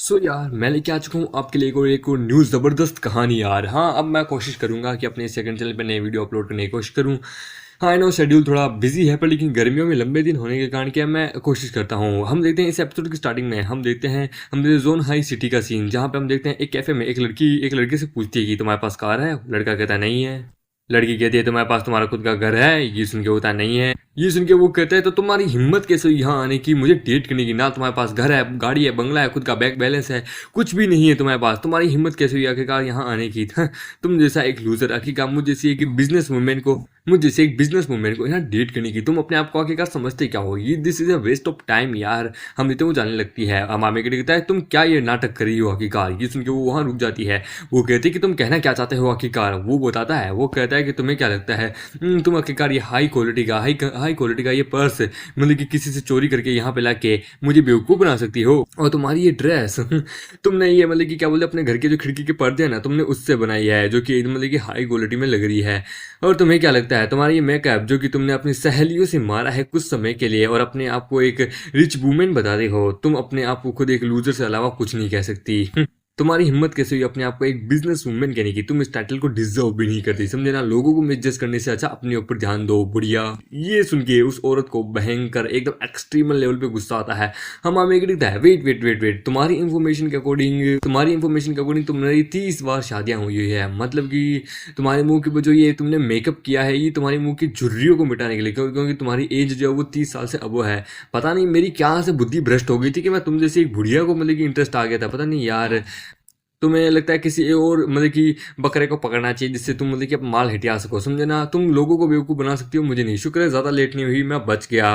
यार मैं लेके आ चुका हूँ आपके लिए एक और न्यूज़ ज़बरदस्त कहानी यार। हाँ, अब मैं कोशिश करूँगा कि अपने सेकंड चैनल पे नए वीडियो अपलोड करने की कोशिश करूँ। हाँ, आई नो शेड्यूल थोड़ा बिजी है, पर लेकिन गर्मियों में लंबे दिन होने के कारण क्या मैं कोशिश करता हूँ। हम देखते हैं इस एपिसोड की स्टार्टिंग में हम देखते हैं जोन हाई सिटी का सीन, जहाँ पे हम देखते हैं एक कैफे में एक लड़के से पूछती है कि तुम्हारे पास कार है। लड़का कहता है नहीं है। लड़की कहती है तुम्हारे पास तुम्हारा खुद का घर है। ये सुन के होता है नहीं है। ये सुन के वो कहता है तो तुम्हारी हिम्मत कैसे हुई यहाँ आने की, मुझे डेट करने की। ना तुम्हारे पास घर है, गाड़ी है, बंगला है, खुद का बैंक बैलेंस है, कुछ भी नहीं है तुम्हारे पास। तुम्हारी हिम्मत कैसे हुई आखिरकार यहाँ आने की। तुम जैसा एक लूजर आखिरकार मुझ जैसे एक बिजनेस वुमेन को यहाँ डेट करने की, तुम अपने आप को आखिरकार समझते क्या हो। ये this is a waste of time यार। हम देते वो जाने लगती है। हम आगे कहता है तुम क्या ये नाटक कर रही हो आखिरकार। ये सुन के वो वहाँ रुक जाती है। वो कहती है कि तुम कहना क्या चाहते हो आखिरकार। वो बताता है, वो कहता है कि तुम्हें क्या लगता है तुम आखिरकार ये हाई क्वालिटी का ये पर्स मतलब कि किसी से चोरी करके यहाँ पे लाके मुझे बेवकूफ़ बना सकती हो। और तुम्हारी ये ड्रेस तुमने ये मतलब कि क्या बोलते अपने घर के जो खिड़की के पर्दे हैं ना, तुमने उससे बनाई है, जो कि मतलब कि हाई क्वालिटी में लग रही है। और तुम्हें क्या लगता है तुम्हारा ये मेकअप जो कि तुमने अपनी सहेलियों से मारा है कुछ समय के लिए, और अपने आप को एक रिच वुमेन बता रहे हो। तुम अपने आप को खुद एक लूजर से अलावा कुछ नहीं कह सकती। तुम्हारी हिम्मत कैसे हुई अपने आप को एक बिजनेस वुमेन कहने की। तुम इस टाइटल को डिजर्व भी नहीं करती, समझे ना। लोगों को मिसजज करने से अच्छा अपने ऊपर ध्यान दो बुढ़िया। ये सुन के उस औरत को भयंकर एकदम एक्सट्रीमल लेवल पे गुस्सा आता है। हम हमें दिखता है वेट वेट वेट वेट, तुम्हारी इन्फॉर्मेशन के अकॉर्डिंग तुम्हारी 30 बार शादियां हुई है। मतलब कि तुम्हारे मुंह की जो ये तुमने मेकअप किया है, ये तुम्हारे मुंह की झुर्रियों को मिटाने के लिए, क्योंकि तुम्हारी एज जो है वो 30 साल से अब है। पता नहीं मेरी क्या से बुद्धि भ्रष्ट हो गई थी कि मैं तुम जैसी एक बुढ़िया को मतलब कि इंटरेस्ट आ गया था। पता नहीं यार, तुम्हें लगता है किसी और मतलब कि बकरे को पकड़ना चाहिए जिससे तुम मतलब कि अब माल हटिया सको, समझे ना। तुम लोगों को बेवकूफ़ बना सकती हो, मुझे नहीं। शुक्र है ज़्यादा लेट नहीं हुई, मैं बच गया।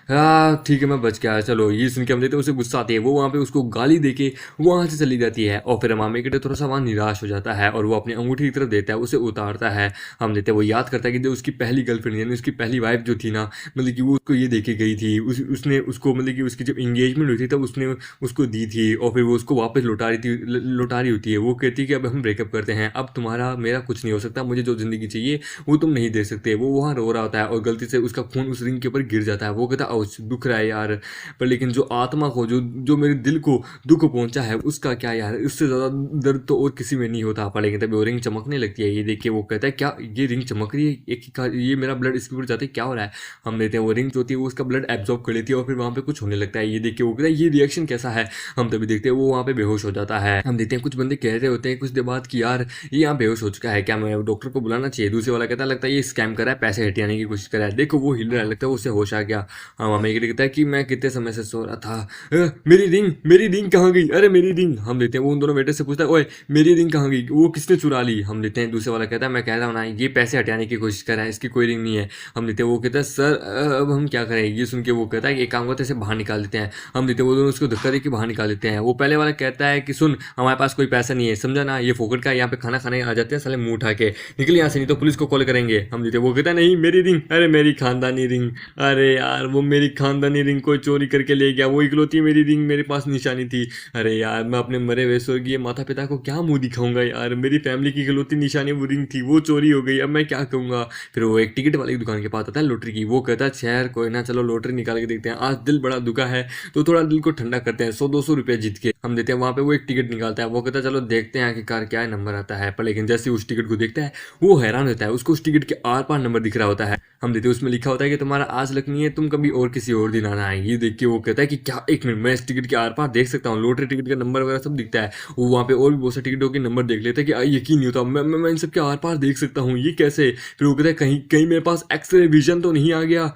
हाँ ठीक है, मैं बच गया। चलो ये सुन के हम देते हैं उसे गुस्सा आती है। वो वहाँ पे उसको गाली दे के वहाँ से चली जाती है। और फिर मामे के थोड़ा सा वहाँ निराश हो जाता है, और वो अपनी अंगूठी की तरफ देता है, उसे उतारता है। हम देते हैं वो याद करता है कि जो उसकी पहली गर्लफ्रेंड यानी उसकी पहली वाइफ जो थी ना, मतलब कि वो उसको ये देके गई थी। उसने उसको मतलब कि उसकी जब इंगेजमेंट हुई थी तब उसने उसको दी थी, और फिर वो उसको वापस लौटा रही होती है। वो कहती है कि अब हम ब्रेकअप करते हैं, अब तुम्हारा मेरा कुछ नहीं हो सकता, मुझे जो ज़िंदगी चाहिए वो तुम नहीं दे सकते। वो वहाँ रो रहा होता है और गलती से उसका खून उस रिंग के ऊपर गिर जाता है। वो कहता है दुख रहा है यार, पर लेकिन जो आत्मा को जो जो मेरे दिल को दुख पहुंचा है उसका क्या यार, उससे ज़्यादा दर्द तो और किसी में नहीं होता। पर लेकिन तभी वो रिंग चमकने लगती है। ये देख के वो कहता है क्या ये रिंग चमक रही है, ये मेरा ब्लड इसके ऊपर जाते क्या हो रहा है। हम देते हैं वो रिंग जो होती है वो उसका ब्लड एब्जॉर्ब कर लेती है, और फिर वहाँ पे कुछ होने लगता है। ये देख के वो कहता है ये रिएक्शन कैसा है। हम तभी देखते हैं वो वहाँ पे बेहोश हो जाता है। हम देखते हैं कुछ बंदे कह रहे होते हैं कुछ देर बाद कि यार ये यहाँ बेहोश हो चुका है, क्या मैं डॉक्टर को बुलाना चाहिए। दूसरे वाला कहता है लगता है ये स्कैम कर रहा है, पैसे हटियाने की कोशिश कर रहा है। देखो वो हिल रहा है, लगता है उससे होश आ गया। हाँ मामा ये कहता है कि मैं कितने समय से सो रहा था। मेरी रिंग कहाँ गई, अरे मेरी रिंग। हम देते हैं वो उन दोनों बेटे से पूछता है ओए मेरी रिंग कहाँ गई, वो किसने चुरा ली। हम देते हैं दूसरे वाला कहता है मैं कह रहा हूँ ना ये पैसे हटाने की कोशिश कर रहा है, इसकी कोई रिंग नहीं है। हम देते हैं वो कहता है सर अब हम क्या करें। ये सुन के वो कहता है कि एक काम करते हैं बाहर निकाल देते हैं। हम देते हैं वो दोनों उसको धक्का दे के बाहर निकाल देते हैं। वो पहले वाला कहता है कि सुन हमारे पास कोई पैसा नहीं है, समझा ना, ये फोकट का यहाँ पे खाना खाने आ जाते हैं साले मुंह उठा के, निकल यहाँ से नहीं तो पुलिस को कॉल करेंगे। हम देते वो कहता है नहीं मेरी रिंग, अरे मेरी खानदानी रिंग। अरे यार वो मेरी खानदानी रिंग कोई चोरी करके ले गया, वो इकलौती मेरी रिंग मेरे पास निशानी थी। अरे यार मैं अपने मरे हुए स्वर्गीय माता पिता को क्या मुंह दिखाऊंगा यार, मेरी फैमिली की इकलौती निशानी वो रिंग थी, वो चोरी हो गई, अब मैं क्या कहूँगा। फिर वो एक टिकट वाली दुकान के पास आता है लॉटरी की। वो कहता है शहर कोई ना, चलो लॉटरी निकाल के देखते हैं, आज दिल बड़ा दुखा है तो थोड़ा दिल को ठंडा करते हैं, 100-200 रुपये जीत के। हम देते हैं वहाँ पे वो एक टिकट निकालता है। वो कहता है चलो देखते हैं आखिरकार क्या नंबर आता है। पर लेकिन जैसे उस टिकट को देखता है वो हैरान होता है, उसको उस टिकट के आर पार नंबर दिख रहा होता है। हम देते हैं उसमें लिखा होता है कि तुम्हारा आज लक नहीं है, तुम कभी और किसी और दिन आना है। ये देख के वो कहता है कि क्या एक मिनट मैं इस टिकट के आर पार देख सकता हूँ, लॉटरी टिकट का नंबर वगैरह सब दिखता है। वो वहाँ पे और भी बहुत से टिकटों के नंबर देख लेते हैं कि यकीन नहीं होता मैं इन सब के आर पार देख सकता हूँ, ये कैसे। फिर वो कहता है कहीं कहीं मेरे पास एक्सरे विजन तो नहीं आ गया।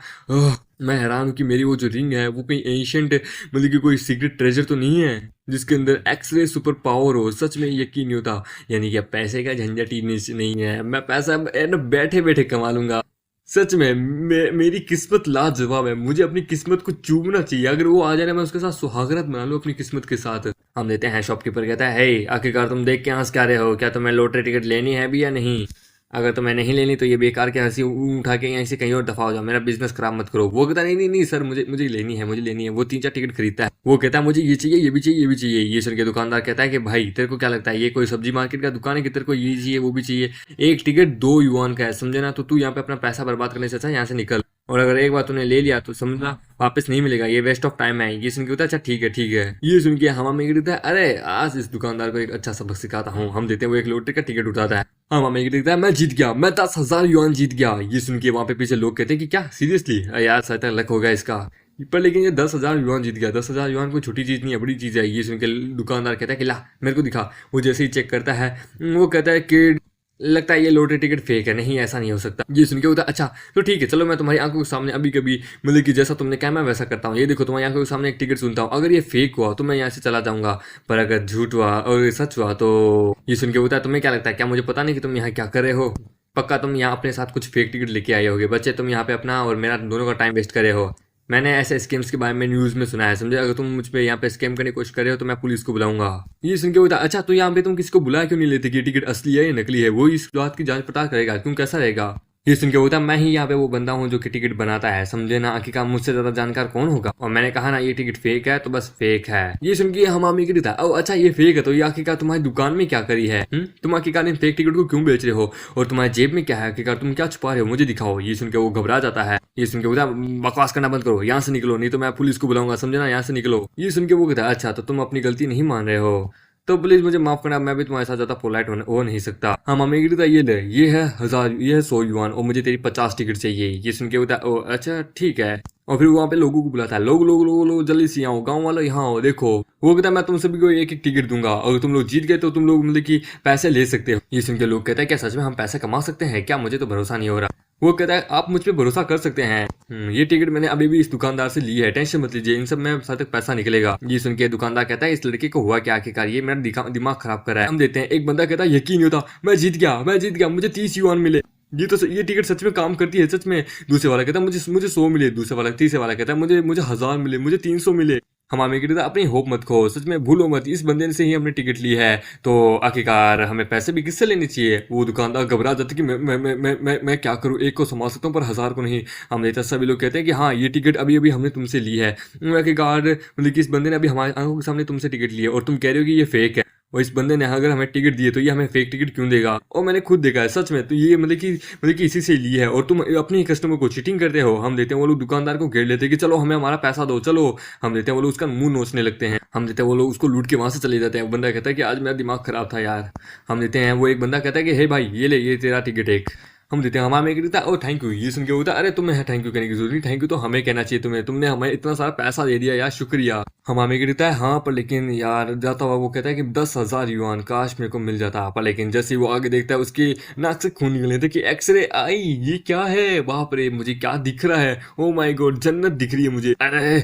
मैं हैरान हूँ कि मेरी वो जो रिंग है वो कहीं एंशियंट मतलब कि कोई सीक्रेट ट्रेजर तो नहीं है जिसके अंदर एक्सरे सुपर पावर हो। सच में यकीन नहीं होता, यानी कि अब पैसे का झंझट ही नहीं है, मैं पैसा ना बैठे बैठे कमा लूंगा। सच में मेरी किस्मत लाजवाब है, मुझे अपनी किस्मत को चूमना चाहिए। अगर वो आ जाए ना मैं उसके साथ सुहागरात बना लूँ अपनी किस्मत के साथ। हम देते हैं शॉपकीपर कहता है हे आखिरकार तुम देख के हंस क्या रहे हो, क्या तुम्हें लॉटरी टिकट लेनी है भी या नहीं। अगर तुम्हें नहीं लेनी तो ये बेकार के हंसी उठा के यहीं से कहीं और दफा हो जाओ, मेरा बिजनेस खराब मत करो। वो कहता नहीं नहीं नहीं सर मुझे लेनी है। वो 3-4 टिकट खरीदता है। वो कहता है मुझे ये चाहिए ये भी चाहिए ये भी चाहिए। ये सुन के दुकानदार कहता है कि भाई तेरे को क्या लगता है ये कोई सब्जी मार्केट का दुकान है कि तेरे को ये चाहिए वो भी चाहिए। एक टिकट 2 युआन का है, समझे ना, तो तू यहाँ पे अपना पैसा बर्बाद करने से अच्छा यहाँ से निकल। और अगर एक बार तूने ले लिया तो समझना वापस नहीं मिलेगा, ये वेस्ट ऑफ टाइम है। ये सुन के होता है अच्छा ठीक है ठीक है। ये सुन के हमामा ये कहता है अरे आज इस दुकानदार को एक अच्छा सबक सिखाता हूँ। हम देते हैं वो एक लॉटरी का टिकट उठाता है। हमामा ये कहता है मैं जीत गया, मैं 10,000 युआन जीत गया। ये सुन के वहां पे पीछे लोग कहते हैं कि क्या सीरियसली यार शायद लक हो गया इसका। पर लेकिन ये 10,000 युआन जीत गया। 10,000 युआन कोई छोटी चीज नहीं है, बड़ी चीज है। ये सुन के दुकानदार कहता है कि ला मेरे को दिखा। वो जैसे ही चेक करता है वो कहता है कि लगता है ये लॉटरी टिकट फेक है, नहीं ऐसा नहीं हो सकता। ये सुन के होता अच्छा तो ठीक है चलो मैं तुम्हारी आंखों के सामने अभी कभी मतलब कि जैसा तुमने कहा मैं वैसा करता हूँ। ये देखो तुम्हारी आंखों के सामने एक टिकट सुनता हूँ, अगर ये फेक हुआ तो मैं यहाँ से चला जाऊंगा, पर अगर झूठ हुआ और सच हुआ तो। ये सुन के होता है तुम्हें क्या लगता है क्या मुझे पता नहीं कि तुम यहाँ क्या कर रहे हो? पक्का तुम यहाँ अपने साथ कुछ फेक टिकट लेके आए होगे। बच्चे तुम यहाँ पे अपना और मेरा दोनों का टाइम वेस्ट करे हो। मैंने ऐसे स्कैम्स के बारे में न्यूज़ में सुना है, समझे। अगर तुम मुझ पे यहाँ पे स्कैम करने की कोशिश कर रहे हो तो मैं पुलिस को बुलाऊंगा। ये सुन के होता अच्छा तो यहाँ पे तुम किसी को बुला क्यों नहीं लेते कि टिकट असली है या नकली है? वो इस बात की जांच पड़ताल करेगा, क्यों कैसा रहेगा। ये सुन के होता मैं ही यहाँ पे वो बंदा हूँ जो कि टिकट बनाता है, समझे ना। आखिरकार मुझसे ज्यादा जानकार कौन होगा। और मैंने कहा ना ये टिकट फेक है तो बस फेक है। ये सुन के हमामी की था ओ अच्छा ये फेक है तो ये आखिरकार तुम्हारी दुकान में क्या करी है? तुम आखिरकार इन फेक टिकट को क्यों बेच रहे हो और तुम्हारी जेब में क्या है? आखिरकार तुम क्या छुपा रहे हो, मुझे दिखाओ। ये सुन के वो घबरा जाता है। ये सुन के बोलता बकवास करना बंद करो, यहाँ से निकलो नहीं तो मैं पुलिस को बुलाऊंगा, समझे ना, यहाँ से निकलो। ये सुन के वो कहता अच्छा तो तुम अपनी गलती नहीं मान रहे हो तो प्लीज मुझे माफ करना, मैं भी तुम्हारे साथ ज्यादा पोलाइट हो नहीं सकता। हाँ मामी कहता ये ले ये है 1,000 ये है 100 युआन और मुझे तेरी 50 टिकट चाहिए। ये सुन के बोलता ओ अच्छा ठीक है। और फिर वहाँ पे लोगों को बुलाता है, लोग लोग लोग लोग जल्दी से आओ, गाँव वालों यहाँ आओ देखो। वो कहता है मैं तुम सभी को एक एक टिकट दूंगा और तुम लोग जीत गए तो तुम लोग मतलब कि पैसे ले सकते हो। ये सुन के लोग कहते हैं क्या सच में हम पैसे कमा सकते हैं क्या? मुझे तो भरोसा नहीं हो रहा। वो कहता है आप मुझ पे भरोसा कर सकते हैं। ये टिकट मैंने अभी भी इस दुकानदार से ली है, टेंशन मत लीजिए, इन सब में साथ तक पैसा निकलेगा। ये सुन के दुकानदार कहता है इस लड़के को हुआ क्या आखिरकार, ये मेरा दिमाग खराब कर रहा है। हम देते हैं एक बंदा कहता है यकीन नहीं होता मैं जीत गया मैं जीत गया, मुझे 30 युआन मिले। ये टिकट सच में काम करती है सच में। दूसरे वाला कहता है मुझे 100 मिले। दूसरे वाला तीसरे वाला कहता है मुझे मुझे 1,000 मिले, मुझे 300 मिले। हमारे कहता अपनी होप मत खो, सच में भूलो मत, इस बंदे से ही हमने टिकट ली है तो आखिरकार हमें पैसे भी किससे लेने चाहिए। वो दुकानदार घबरा जाता कि मैं क्या करूँ, एक को संभाल सकता हूँ पर 1,000 को नहीं। हम देता सभी लोग कहते हैं कि हाँ ये टिकट अभी अभी हमने तुमसे ली है। आखिरकार मतलब कि इस बंदे ने अभी हमारी आंखों के सामने तुमसे टिकट ली है और तुम कह रहे हो कि ये फेक है। और इस बंदे ने अगर हमें टिकट दिए तो ये हमें फेक टिकट क्यों देगा? और मैंने खुद देखा है सच में, तो ये मतलब कि इसी से ली है और तुम अपने कस्टमर को चीटिंग करते हो। हम देते हैं वो लोग दुकानदार को घेर लेते हैं कि चलो हमें हमारा पैसा दो चलो। हम देते हैं वो लोग उसका मुंह नोचने लगते हैं। हम देते हैं वो लोग उसको लूट के वहां से चले जाते हैं। बंदा कहता है कि आज मेरा दिमाग खराब था यार। हम देते हैं वो एक बंदा कहता है कि हे भाई ये ले ये तेरा टिकट एक। हम देते हैं हमारा में कहता है ओ थैंक यू। ये सुन के होता है अरे तुम्हें थैंक यू कहने की जरूरत नहीं, थैंक यू तो हमें कहना चाहिए तुम्हें, तुमने हमें इतना सारा पैसा दे दिया यार शुक्रिया। हमारे कहता है हाँ पर लेकिन यार जाता हुआ वो कहता है कि 10,000 युआन काश मेरे को मिल जाता। पर लेकिन जैसे वो आगे देखता है उसकी नाक से खून निकलने थे कि एक्सरे आई, ये क्या है, बाप रे मुझे क्या दिख रहा है, ओ माय गॉड जन्नत दिख रही है मुझे। अरे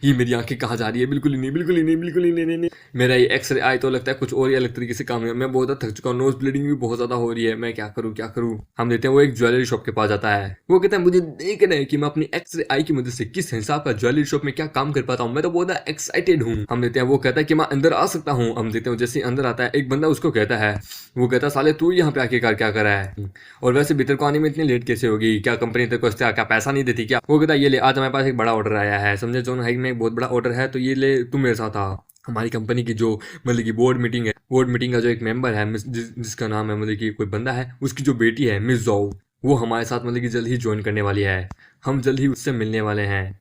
ये मेरी आंखें कहाँ जा रही है, बिल्कुल ही नहीं बिल्कुल ही नहीं बिल्कुल ही नहीं। मेरा ये एक्सरे आई तो लगता है कुछ और ही अलग तरीके से काम है। मैं बहुत ज्यादा थक चुका हूँ, नोज ब्लीडिंग भी बहुत ज्यादा हो रही है, मैं क्या करूँ क्या करूँ। हम देते हैं वो एक ज्वेलरी शॉप के पास जाता है। वो कहता है मुझे देखना है कि मैं अपनी एक्सरे आई की मदद से किस हिसाब का ज्वेलरी शॉप में क्या काम कर पाता हूँ, मैं तो बहुत ज्यादा एक्साइटेड हूँ। हम देते हैं वो कहता है कि मैं अंदर आ सकता हूँ। हम देते हैं जैसे अंदर आता है एक बंदा उसको कहता है, वो कहता है साले तू यहाँ पे आखिरकार क्या कर रहा है और वैसे भीतर को आने में इतनी लेट कैसे होगी, क्या कंपनी तेरे को क्या पैसा नहीं देती क्या? वो कहता है ये ले आज हमारे पास एक बड़ा ऑर्डर आया है, समझे जोन हाइक में एक बहुत बड़ा ऑर्डर है तो ये ले तुम मेरे साथ आ। हमारी कंपनी की जो मतलब की बोर्ड मीटिंग है, बोर्ड मीटिंग का जो एक मेंबर है जिसका नाम है मतलब की कोई बंदा है, उसकी जो बेटी है मिस जोउ, वो हमारे साथ मतलब कि जल्द ही ज्वाइन करने वाली है। हम जल्द ही उससे मिलने वाले हैं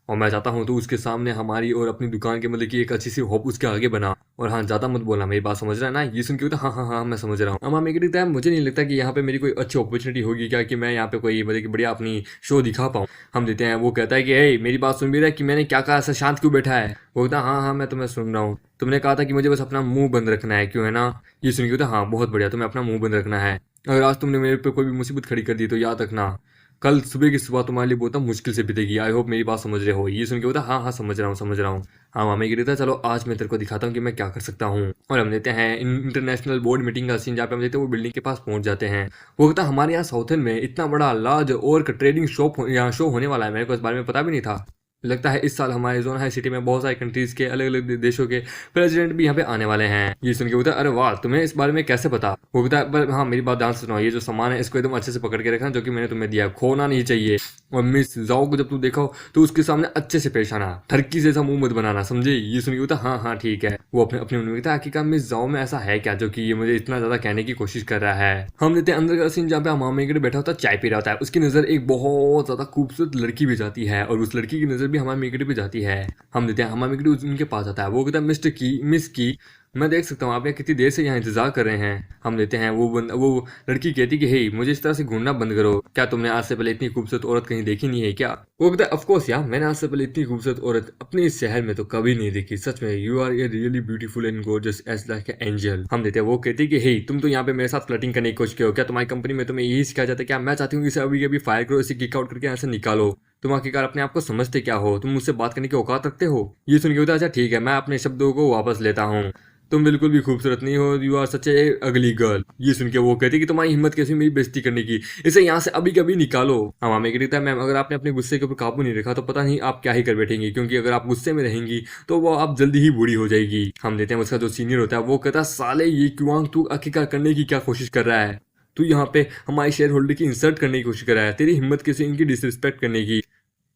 और मैं चाहता हूँ तो उसके सामने हमारी और अपनी दुकान के मतलब कि एक अच्छी सी होप उसके आगे बना। और हाँ ज्यादा मत बोलना, मेरी बात समझ रहा है ना? ये सुन के होता हाँ हाँ हाँ मैं समझ रहा हूँ। मेरे को मुझे नहीं लगता कि यहाँ पे मेरी कोई अच्छी अपॉर्चुनिटी होगी क्या कि मैं यहाँ पे कोई मतलब कि बढ़िया अपनी शो दिखा पाऊँ। हम देते हैं वो कहता है कि मेरी बात सुन भी रहा है कि मैंने क्या कहा, ऐसा शांत क्यों बैठा है? वो कहता हाँ हाँ मैं तुम्हें सुन रहा हूँ, तुमने कहा था कि मुझे बस अपना मुंह बंद रखना है क्यों है ना? ये सुन के होता हाँ बहुत बढ़िया, तुम्हें अपना मुंह बंद रखना है। अगर आज तुमने मेरे पे कोई भी मुसीबत खड़ी कर दी तो याद रखना कल सुबह की सुबह तुम्हारे लिए बहुत मुश्किल से बीतेगी। आई होप मेरी बात समझ रहे हो। ये सुन के बोलता हाँ हाँ समझ रहा हूँ समझ रहा हूँ। हाँ मामे गिरी था चलो आज मैं तेरे को दिखाता हूँ कि मैं क्या कर सकता हूँ। और हम देते हैं इंटरनेशनल बोर्ड मीटिंग का सीन जहाँ पे हम देते हैं वो बिल्डिंग के पास पहुंच जाते हैं। वो कहता हमारे यहाँ साउथन में इतना बड़ा लार्ज और ट्रेडिंग शॉप यहाँ शो होने वाला है, मेरे को इस बारे में पता भी नहीं था। लगता है इस साल हमारे जोन हाई सिटी में बहुत सारे कंट्रीज के अलग अलग देशों के प्रेसिडेंट भी यहाँ पे आने वाले हैं। ये सुन के बोलता है अरे वाह, तुम्हें इस बारे में कैसे पता? वो बताया पर हाँ, मेरी बात ध्यान से सुनो, ये जो सामान है इसको एकदम अच्छे से पकड़ के रखना जो कि मैंने तुम्हें दिया, खोना नहीं चाहिए। और मिस जाओ को जब तुम देखो तो उसके सामने अच्छे से पेश आना, ठरकी से ऐसा मुंह मत बनाना, समझे? ये सुन के बोलता हाँ हाँ ठीक है। वो अपने अपने मन में कहता है आखिरकार मिस जाओ में ऐसा है क्या जो कि ये मुझे इतना ज्यादा कहने की कोशिश कर रहा है। हम लेते हैं अंदर का सीन जहाँ पे हमामे के बैठा होता है, चाय पी रहा होता है। उसकी नजर एक बहुत ज्यादा खूबसूरत लड़की भी जाती है और उस लड़की की नजर भी हमारे मेकड़ी पे जाती है। हम देते हैं हमारे मेकड़ी उनके पास आता है। वो कहता है मिस्टर की, मिस की, मैं देख सकता हूँ आप यहाँ कितनी देर से यहाँ इंतजार कर रहे हैं। हम देते हैं वो लड़की कहती कि हे, मुझे इस तरह से घूरना बंद करो। क्या तुमने आज से पहले इतनी खूबसूरत औरत कहीं देखी नहीं है क्या? वो कहता है ऑफ कोर्स यार, मैंने आज से पहले इतनी खूबसूरत औरत अपने इस शहर में तो कभी नहीं देखी। सच में you are a really beautiful and gorgeous as like a angel. हम देते हैं वो कहती कि हे, तुम तो यहाँ पे मेरे साथ फ्लर्टिंग करने की कोशिश करो। क्या तुम्हारी कंपनी में तुम्हें यही सिखाया जाता है? क्या मैं चाहती हूँ इसे अभी अभी फायर करो, इसे किक आउट करके यहाँ से निकालो। तुम आखिरकार अपने आप को समझते क्या हो? तुम मुझसे बात करने की औकात रखते हो? ये सुन के होता है अच्छा ठीक है, मैं अपने शब्दों को वापस लेता हूँ, तुम बिल्कुल भी खूबसूरत नहीं हो, यू आर सच ए अगली गर्ल। ये सुन के वो कहती कि तुम्हारी हिम्मत कैसी मेरी बेइज्जती करने की, इसे यहाँ से अभी कभी निकालो। हम हमें कहता है मैम, अगर आपने अपने गुस्से के ऊपर काबू नहीं रखा तो पता नहीं आप क्या ही कर बैठेंगी, क्योंकि अगर आप गुस्से में रहेंगी तो वो आप जल्दी ही बूढ़ी हो जाएगी। हम देते हैं उसका जो सीनियर होता है वो कहता है साले ये क्यों तू आखिरकार करने की क्या कोशिश कर रहा है? तू यहाँ पे हमारे शेयर होल्डर की इंसल्ट करने की कोशिश कर रहा है, तेरी हिम्मत कैसे इनकी डिसरिस्पेक्ट करने की?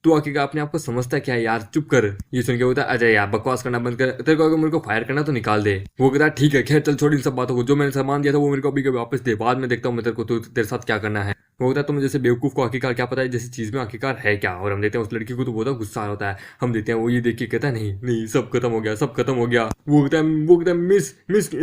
तू आखिरकार अपने आप को समझता क्या है यार, चुप कर। ये सुन के होता है अजय यार बकवास करना बंद कर, तेरे को अगर मेरे को फायर करना तो निकाल दे। वो कहता है ठीक है, खैर चल छोड़ इन सब बातों को, जो मैंने सामान दिया था वो मेरे को अभी कभी वापस दे, बाद में देखता हूँ मैं तेरे को तेरे साथ क्या करना है। वो होता है तुम जैसे बेवकूफ को आखिरकार क्या पता है जैसी चीज में आखिरकार है क्या। और हम देते हैं उस लड़की को तो बहुत गुस्सा आ होता है। हम देते हैं वो ये देख के कहता है नहीं नहीं, सब खत्म हो गया, सब खत्म हो गया। वो कहता है miss miss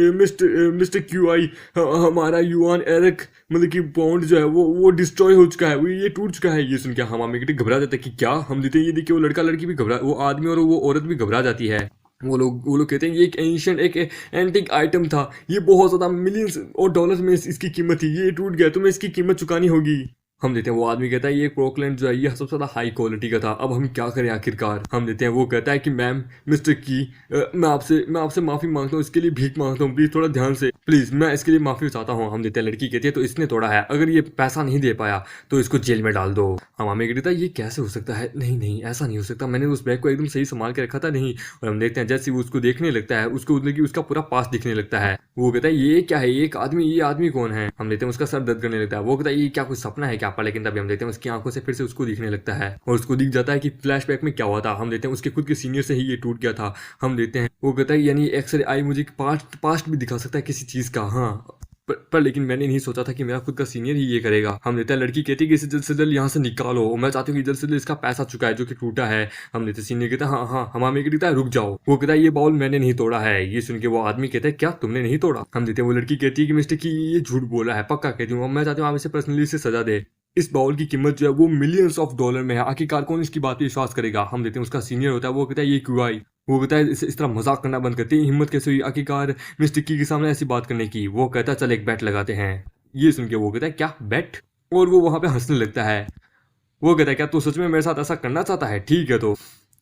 mister Q I, हमारा युआन एरिक मतलब कि बॉन्ड जो है वो डिस्ट्रॉय हो चुका है, वो ये टूट चुका है। ये सुन के हम हमें घबरा जाते हैं कि क्या। हम देते हैं ये देखिए वो लड़का लड़की भी घबरा, वो आदमी और वो औरत भी घबरा जाती है। वो लोग कहते हैं ये एक एंशियंट एक एंटिक आइटम था, ये बहुत ज़्यादा मिलियंस और डॉलर्स में इसकी कीमत थी, ये टूट गया, तुम्हें इसकी कीमत चुकानी होगी। हम देते हैं वो आदमी कहता है ये प्रोक्लेंट जो है ये सबसे ज़्यादा हाई क्वालिटी का था, अब हम क्या करें आखिरकार। हम देते हैं वो कहता है कि मैम मिस्टर की, मैं आपसे माफ़ी मांगता हूँ, इसके लिए भीख मांगता हूँ, प्लीज़ थोड़ा ध्यान से, प्लीज़ मैं इसके लिए माफ़ी चाहता हूँ। हम देते हैं लड़की कहती है तो इसने तोड़ा है, अगर ये पैसा नहीं दे पाया तो इसको जेल में डाल दो। हम हमें कहता है ये कैसे हो सकता है? नहीं नहीं ऐसा नहीं हो सकता, मैंने उस बैग को एकदम सही संभाल के रखा था नहीं। और हम देखते हैं जैसे वो उसको देखने लगता है उसको उसका पूरा पास दिखने लगता है। वो कहता है ये क्या है, ये आदमी कौन है? हम देखते हैं उसका सर दर्द करने लगता है। वो कहता है ये क्या कुछ सपना है क्या आपका? लेकिन तभी हम देखते हैं उसकी आंखों से फिर से उसको दिखने लगता है और उसको दिख जाता है कि फ्लैशबैक में क्या हुआ था। हम देखते हैं उसके खुद के सीनियर से ही ये टूट गया था। हम देखते हैं वो कहता है यानी एक्सरे आई मुझे पास्ट भी दिखा सकता है किसी चीज का। हाँ पर लेकिन मैंने नहीं सोचा था कि मेरा खुद का सीनियर ही ये करेगा। हम देते हैं लड़की कहती है कि इसे जल्द से जल्द यहाँ से निकालो, मैं चाहती हूँ कि जल्द से जल्द इसका पैसा चुकाए जो कि टूटा है। हम देते सीनियर कहता है हाँ हाँ, हम हमें कहता है रुक जाओ। वो कहता है ये बाउल मैंने नहीं तोड़ा है। ये सुन के वो आदमी कहता है क्या तुमने नहीं तोड़ा? हम देते हैं वो लड़की कहती है कि मिस्टर की ये झूठ बोला है, पक्का कहती हूँ, मैं चाहती हूँ आप इसे पर्सनली से सजा दे। इस बाउल की कीमत जो है वो मिलियंस ऑफ डॉलर में है, आखिरकार कौन इसकी बात पे विश्वास करेगा। हम देते हैं उसका सीनियर होता है वो कहता है ये क्यों आई। वो कहता है इस तरह मजाक करना बंद करते हैं, हिम्मत कैसे हुई आखिरकार मिस टिक्की के सामने ऐसी बात करने की। वो कहता है चल एक बैट लगाते हैं। ये सुन के वो कहता है क्या बैट? और वो वहां पे हंसने लगता है। वो कहता है क्या तू सच में मेरे साथ ऐसा करना चाहता है? ठीक है तो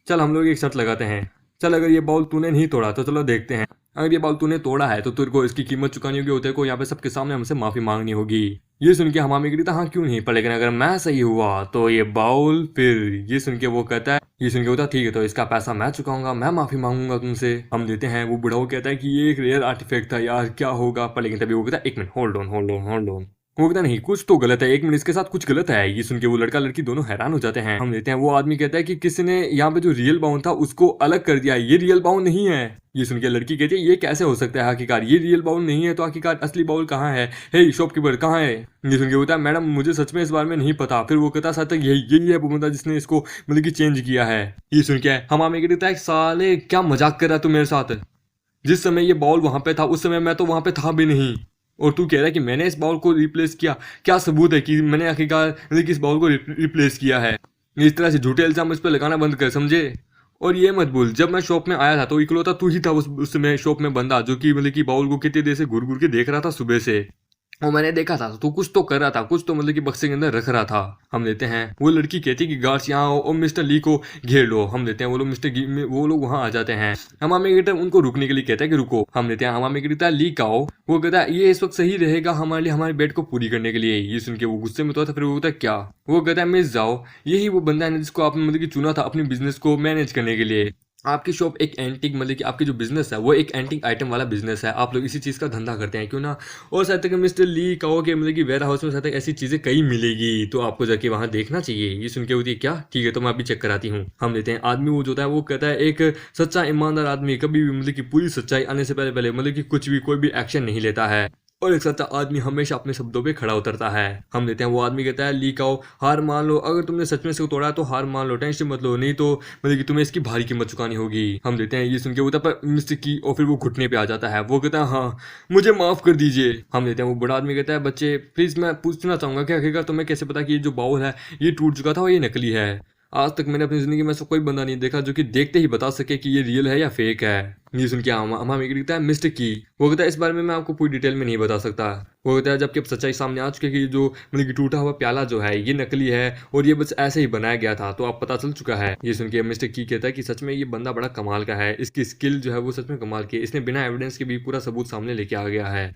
चल हम लोग एक शर्त लगाते हैं, चल अगर ये बॉल तूने नहीं तोड़ा तो चलो देखते हैं, अगर ये बॉल तूने तोड़ा है तो तेरे को इसकी कीमत चुकानी होगी और तेरे को यहाँ पे सबके सामने हमसे माफी मांगनी होगी। ये सुन के हमामी कहती हाँ क्यों नहीं, पर लेकिन अगर मैं सही हुआ तो ये बाउल फिर। ये सुन के वो कहता है, ये सुन के होता ठीक है तो इसका पैसा मैं चुकाऊंगा, मैं माफी मांगूंगा तुमसे। हम देते हैं वो बुढ़ा कहता है कि ये एक रेयर आर्टिफैक्ट था यार, क्या होगा। पर लेकिन तभी वो कहता है एक मिनट होल्ड ऑन। वो कहता नहीं कुछ तो गलत है, एक मिनट इसके साथ कुछ गलत है। ये सुन के वो लड़का लड़की दोनों हैरान हो जाते हैं। हम देते हैं वो आदमी कहता है कि किसी ने यहाँ पे जो रियल बाउंड था उसको अलग कर दिया, ये रियल बाउंड नहीं है। ये सुन के लड़की कहती है ये कैसे हो सकता है, आखिरकार ये रियल बाउल नहीं है तो आखिरकार असली बाउल कहाँ है? हे शॉपकीपर कहाँ है? ये सुन के होता है मैडम मुझे सच में इस बारे में नहीं पता। फिर वो कहता सच यही है वो बंदा जिसने इसको मतलब कि चेंज किया है। ये सुन के हम हमें कहता है साले क्या मजाक कर रहा है तू मेरे साथ, जिस समय ये बाउल वहां पे था उस समय मैं तो वहां पे था भी नहीं, और तू कह रहा है कि मैंने इस बाउल को रिप्लेस किया। क्या सबूत है कि मैंने आखिरकार मतलब कि इस बाउल को रिप्लेस किया है? इस तरह से झूठे इल्जाम इस पर लगाना बंद कर, समझे? और ये मत भूल जब मैं शॉप में आया था तो इकलौता तू ही था उस समय शॉप में बंदा जो कि मतलब कि बाउल को कितनी देर से घूर घूर के देख रहा था सुबह से। वो मैंने देखा था तो कुछ तो कर रहा था, कुछ तो मतलब कि बक्से के अंदर रख रहा था। हम देते हैं वो लड़की कहती है कि गार्ड्स यहाँ आओ और मिस्टर ली को घेर लो। हम देते हैं वो लोग वो लोग वहां आ जाते हैं। हमामी गिटर उनको रुकने के लिए कहता है कि रुको। हम देते हैं हमामी गिटर ली का आओ। वो कहता है ये इस वक्त सही रहेगा हमारे लिए, हमारे बेड को पूरी करने के लिए। ये सुन के वो गुस्से में तो था, फिर वो कहता है क्या? वो कहता है मिस जाओ, यही वो बंदा है जिसको आपने मतलब कि चुना था अपने बिजनेस को मैनेज करने के लिए। आपकी शॉप एक एंटिक मतलब कि आपकी जो बिजनेस है वो एक एंटिक आइटम वाला बिजनेस है, आप लोग इसी चीज़ का धंधा करते हैं क्यों ना। और शायद तक मिस्टर ली कहो कि मतलब कि वेयर हाउस में शायद तक ऐसी चीज़ें कई मिलेगी, तो आपको जाके वहाँ देखना चाहिए। ये सुन के होती है क्या? ठीक है तो मैं अभी चेक कराती हूँ। हम लेते हैं आदमी वो जो होता है वो कहता है एक सच्चा ईमानदार आदमी कभी भी मतलब कि पूरी सच्चाई आने से पहले पहले मतलब कि कुछ भी कोई भी एक्शन नहीं लेता है, और एक सच्चा आदमी हमेशा अपने शब्दों पे खड़ा उतरता है। हम देते हैं वो आदमी कहता है ली आओ, हार मान लो, अगर तुमने सच में से तोड़ा है तो हार मान लो, टेंशन मत लो, नहीं तो मतलब कि तुम्हें इसकी भारी कीमत चुकानी होगी। हम देते हैं ये सुन के वो पर मिस्टर की और फिर वो घुटने पे आ जाता है। वो कहता है हाँ मुझे माफ कर दीजिए। हम देते हैं वो बड़ा आदमी कहता है बच्चे प्लीज मैं पूछना चाहूंगा कि आखिरकार तुम्हें कैसे पता कि ये जो बाउल है ये टूट चुका था और ये नकली है? आज तक मैंने अपनी जिंदगी में ऐसा कोई बंदा नहीं देखा जो कि देखते ही बता सके कि ये रियल है या फेक है। ये सुन के हमें कहता है मिस्टर की। वो कहता है इस बारे में मैं आपको पूरी डिटेल में नहीं बता सकता। वो कहता है जबकि अब सच्चाई सामने आ चुकी है कि जो मतलब कि टूटा हुआ प्याला जो है ये नकली है और ये बस ऐसे ही बनाया गया था, तो अब पता चल चुका है। ये सुन के मिस्टर की कहता है कि सच में ये बंदा बड़ा कमाल का है, इसकी स्किल जो है वो सच में कमाल की है, इसने बिना एविडेंस के भी पूरा सबूत सामने लेके आ गया है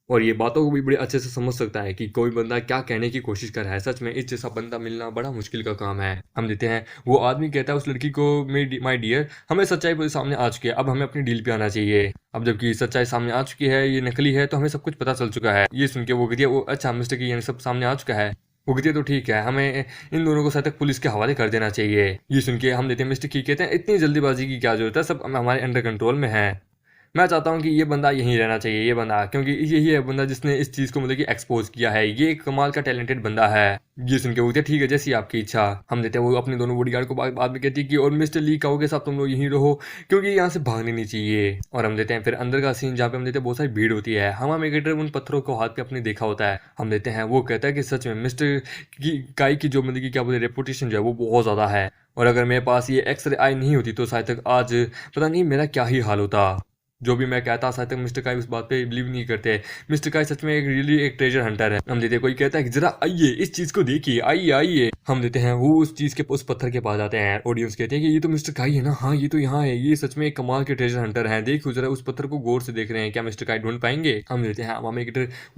और ये बातों को भी बड़े अच्छे से समझ सकता है कि कोई बंदा क्या कहने की कोशिश कर रहा है। सच में इस जैसा बंदा मिलना बड़ा मुश्किल का काम है। हम देते हैं वो आदमी कहता है उस लड़की को माय डियर हमें सच्चाई पूरी सामने आ चुकी है, अब हमें अपनी डील पे आना चाहिए। अब जबकि सच्चाई सामने आ चुकी है, ये नकली है, तो हमें सब कुछ पता चल चुका है। ये सुन के वो कहती है वो अच्छा मिस्टर की यानी सब सामने आ चुका है। वो कहती है तो ठीक है, हमें इन दोनों को शायद तक पुलिस के हवाले कर देना चाहिए। ये सुन के हम देते हैं मिस्टर की कहते हैं इतनी जल्दीबाजी की क्या जरूरत है, सब हमारे अंडर कंट्रोल में है। मैं चाहता हूँ कि ये बंदा यहीं रहना चाहिए, ये बंदा, क्योंकि यही है बंदा जिसने इस चीज़ को मतलब कि एक्सपोज किया है, ये एक कमाल का टैलेंटेड बंदा है। ये सुन के बोलते हैं ठीक है जैसी आपकी इच्छा। हम देते हैं वो अपने दोनों बॉडीगार्ड को बाद में कहती है कि और मिस्टर ली काओ के साथ तुम लोग यहीं रहो क्योंकि यहाँ से भागने नहीं चाहिए। और हम देते हैं फिर अंदर का सीन जहाँ पे हम देते हैं बहुत सारी भीड़ होती है। हम मेगेटर उन पत्थरों को हाथ पे अपने देखा होता है। हम देते हैं वो कहता है कि सच में मिस्टर की काई की जो मतलब कि क्या बोलते रेपुटेशन जो है वो बहुत ज़्यादा है, और अगर मेरे पास ये एक्सरे आई नहीं होती तो शायद तक आज पता नहीं मेरा क्या ही हाल होता। जो भी मैं कहता शायद तक मिस्टर काई उस बात पे बिलीव नहीं करते। मिस्टर काई सच में एक रियली एक ट्रेजर हंटर है। हम देते हैं कोई कहता है कि जरा आइए इस चीज को देखिए, आइए आइए। हम देते हैं वो उस चीज के उस पत्थर के पास जाते हैं। ऑडियंस कहते हैं कि ये तो मिस्टर काई है ना, हाँ ये तो यहाँ है, ये सच में एक कमाल के ट्रेजर हंटर है, देखो जरा उस पत्थर को गौर से देख रहे हैं, क्या मिस्टर काई ढूंढ पाएंगे? हम देते हैं मामा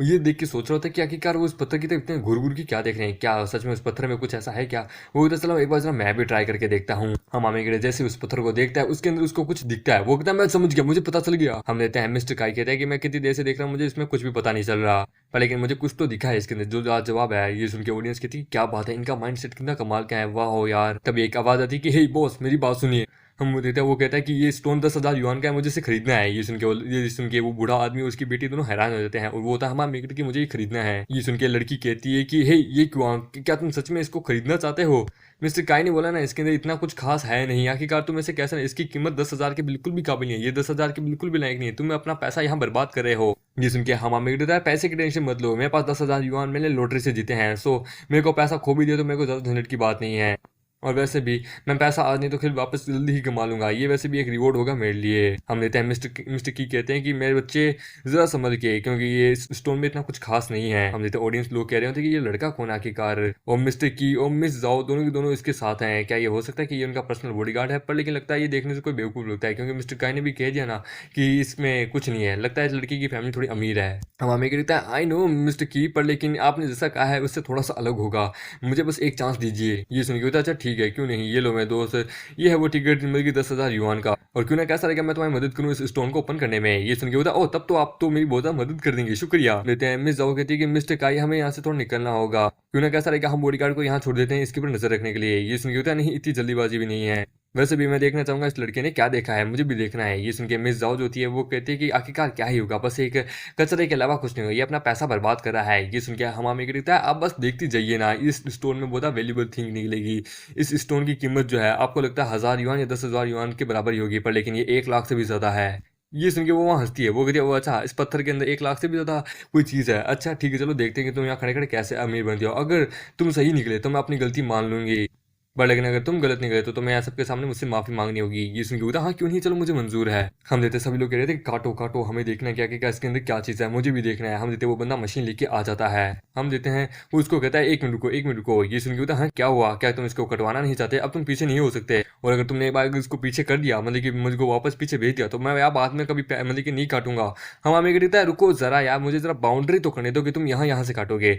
ये देख के सोच रहा होता है कि आखिरकार वो उस पत्थर की तरफ इतने घूर घूर की क्या देख रहे हैं, क्या सच में उस पत्थर में कुछ ऐसा है क्या? वो कहता चलो एक बार जरा मैं भी ट्राई करके देखता हूँ। हम मामे जैसे उस पत्थर को देखता है उसके अंदर उसको कुछ दिखता है। वो कहता है मैं समझ गया, मुझे पता चल गया। हम देते हैं मिस्टर काई कहता है कि मैं कितनी देर से देख रहा हूँ, मुझे इसमें कुछ भी पता नहीं चल रहा, पर लेकिन मुझे कुछ तो दिखा है इसके अंदर जो जवाब है। ये सुन के ऑडियंस कहती है क्या बात है, इनका माइंडसेट कितना कमाल का है, वाह हो यार। तभी एक आवाज आती है कि हे बॉस मेरी बात सुनिए। हम देते हैं वो कहता है कि ये स्टोन 10,000 युआन का है, मुझे इसे खरीदना है। ये सुन के वो बूढ़ा आदमी और उसकी बेटी दोनों हैरान हो जाते हैं और वो होता है हमारा मेकर कि मुझे ये खरीदना है। ये सुन के लड़की कहती है कि हे ये क्यों, क्या तुम सच में इसको खरीदना चाहते हो? मिस्टर काई ने बोला ना इसके अंदर इतना कुछ खास है नहीं, आखिरकार तुम ऐसे कैसे, इसकी कीमत 10,000 के बिल्कुल भी काबिल नहीं है, ये 10,000 के बिल्कुल भी लायक नहीं है, तुम अपना पैसा यहाँ बर्बाद कर रहे हो। ये सुन के हम मेरे देता है पैसे की टेंशन मत लो, मेरे पास 10,000 युआन मैंने लॉटरी से जीते हैं, सो मेरे को पैसा खो भी दिया तो मेरे को ज़्यादा झंझट की बात नहीं है, और वैसे भी मैं पैसा आज नहीं तो फिर वापस जल्दी ही कमा लूंगा, ये वैसे भी एक रिवॉर्ड होगा मेरे लिए। हम लेते हैं मिस्टर की कहते हैं कि मेरे बच्चे ज़रा समझ के, क्योंकि ये स्टोन में इतना कुछ खास नहीं है। हम लेते हैं ऑडियंस लोग कह रहे होते कि ये लड़का कौन है आखिरकार, और मिस्टर की और मिस जाओ दोनों के दोनों इसके साथ हैं, क्या ये हो सकता है कि ये उनका पर्सनल बॉडीगार्ड है? पर लेकिन लगता है ये देखने से कोई बेवकूफ़ लगता है, क्योंकि मिस्टर काई ने भी कह दिया ना कि इसमें कुछ नहीं है, लगता है इस लड़की की फैमिली थोड़ी अमीर है। हम हमें कहता है आई नो मिस्टर की, पर लेकिन आपने जैसा कहा है उससे थोड़ा सा अलग होगा, मुझे बस एक चांस दीजिए। ये सुन के होता अच्छा ठीक है क्यों नहीं, ये लो मेरे दोस्त, ये है वो टिकट मिल गई 10,000 युआन का, और क्यों ना कैसा रहेगा मैं तुम्हारी मदद करूँ इस स्टोन को ओपन करने में। ये सुन के होता ओ तब तो आप तो मेरी बहुत ज़्यादा मदद कर देंगे, शुक्रिया। लेते हैं मिस जाओ कहती है कि मिस्टर काई हमें यहाँ से थोड़ा निकलना होगा, क्यों ना कैसा रहेगा हम बॉडीगार्ड को यहाँ छोड़ देते हैं इसके ऊपर नजर रखने के लिए। ये सुन के होता है नहीं इतनी जल्दीबाजी भी नहीं है, वैसे भी मैं देखना चाहूंगा इस लड़के ने क्या देखा है, मुझे भी देखना है। ये सुन के मिस जाओ जो होती है वो कहती है कि आखिरकार क्या ही होगा, बस एक कचरे के अलावा कुछ नहीं होगा, ये अपना पैसा बर्बाद कर रहा है। ये सुन के हमामी कहता है आप बस देखती जाइए ना, इस स्टोन में बहुत वैल्यूबल थिंग निकलेगी। इस स्टोन की कीमत जो है आपको लगता है 1,000 युआन या 10,000 युआन के बराबर ही होगी, पर लेकिन ये 1 लाख से भी ज़्यादा है। ये सुन के वो वहाँ हंसती है, वो कहती है वो अच्छा इस पत्थर के अंदर 1 लाख से भी ज़्यादा कोई चीज़ है, अच्छा ठीक है चलो देखते हैं कि तुम यहाँ खड़े खड़े कैसे अमीर बनती हो, अगर तुम सही निकले तो मैं अपनी गलती मान लूंगी। बट लेकिन अगर तुम गलत नहीं करे तो तुम्हें सबके सामने मुझसे माफी मांगनी होगी। ये सुन के बोलता हाँ क्यों नहीं, चलो मुझे मंजूर है। हम देते सभी लोग कह रहे थे काटो काटो, हमें देखना है क्या क्या इसके अंदर क्या चीज़ है, मुझे भी देखना है। हम देते वो बंदा मशीन लेके आ जाता है। हम देते हैं वो उसको कहता है 1 मिनट रुको 1 मिनट रुको। ये सुन के बोलता हाँ क्या हुआ, क्या तुम इसको कटवाना नहीं चाहते, अब तुम पीछे नहीं हो सकते, और अगर तुमने एक बार इसको पीछे कर दिया मतलब कि मुझको वापस पीछे भेज दिया तो मैं यार बाद में कभी मतलब कि नहीं काटूंगा। हम हमें कहता है रुको जरा यार, मुझे जरा बाउंड्री तो करने दो कि तुम यहाँ से काटोगे।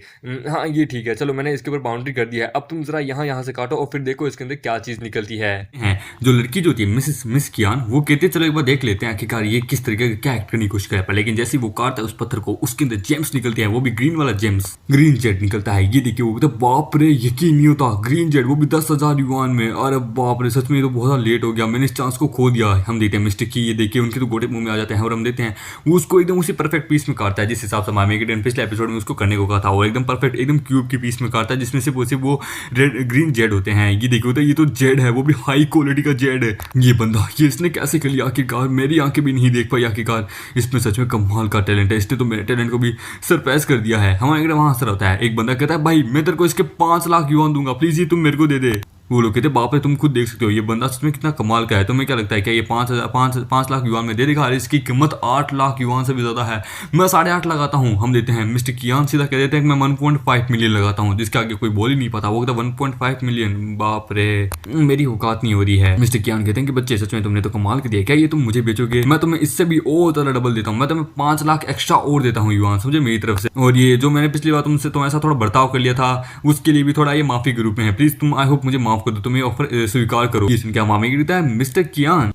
हाँ ये ठीक है, चलो मैंने इसके ऊपर बाउंड्री कर दिया है, अब तुम जरा यहाँ से काटो और फिर देखो इसके अंदर क्या चीज़ निकलती है। जो लड़की जो थी मिस कियान, वो कहती है चलो एक बार देख लेते हैं आखिरकार ये किस तरीके का क्या एक्ट करने की कोशिश करे। पर लेकिन जैसे वो काटता है उस पत्थर को, उसके अंदर जेम्स निकलते हैं, वो भी ग्रीन वाला जेम्स, ग्रीन जेड निकलता है। ये देखिए वो बाप रे यकीन नहीं होता, ग्रीन जेड वो भी 10,000 युआन में। अरे बाप रे सच में ये तो बहुत लेट हो गया, मैंने इस चांस को खो दिया। हम देखते हैं मिस्टर की, ये देखिए उनके तो गोटे मुंह में आ जाते हैं और हम देखते हैं वो उसको एकदम उसी परफेक्ट पीस में काटता है जिस हिसाब से मार्मिगेडन पिछले एपिसोड में उसको करने को कहा था। वो एकदम परफेक्ट एकदम क्यूब की पीस में काटता है जिसमें से वो रेड ग्रीन जेड होते हैं। ये देखिए होता है ये तो जेड है, वो भी हाई क्वालिटी का जेड है। ये बंदा ये इसने कैसे कर लिया आखिरकार, मेरी आंखें भी नहीं देख पाई आखिरकार। इसमें सच में कमाल का टैलेंट है, इसने तो मेरे टैलेंट को भी सरपास कर दिया है। हमारे वहां हंस रहा होता है, एक बंदा कहता है भाई मैं तेरे को इसके 5 लाख युआन दूंगा, प्लीज ये तुम मेरे को दे दे। वो लोग कहते बाप रे तुम खुद देख सकते हो ये बंदा सच में कितना कमाल का है। तुम्हें क्या लगता है क्या ये 5 लाख युआन में दे देगा? इसकी कीमत 8 लाख युआन से भी ज्यादा है, मैं 8.5 लगाता हूँ। हम देते हैं मिस्टर कियान सीधा कह देते हैं कि मैं 1.5 मिलियन लगाता हूँ, जिसके आगे कोई बोल ही नहीं पाता। वो कहता 1.5 मिलियन, बाप रे मेरी औकात नहीं हो रही है। मिस्टर कियान कहते हैं कि बच्चे सच में तुमने तो कमाल कर दिया, क्या ये तुम मुझे बेचोगे? मैं तुम्हें इससे भी और ज्यादा डबल देता हूँ, मैं तुम्हें 5 लाख एक्स्ट्रा और देता हूँ युआन, समझे मेरी तरफ से। और ये जो मैंने पिछली बार तुमसे तुम ऐसा थोड़ा बर्ताव कर लिया था उसके लिए भी थोड़ा ये माफी के रूप में है, प्लीज तुम आई होप मुझे माफ कर दो, तुम्हें ऑफर स्वीकार करो। ये सुन के मामी गिरता है मिस्टर कियान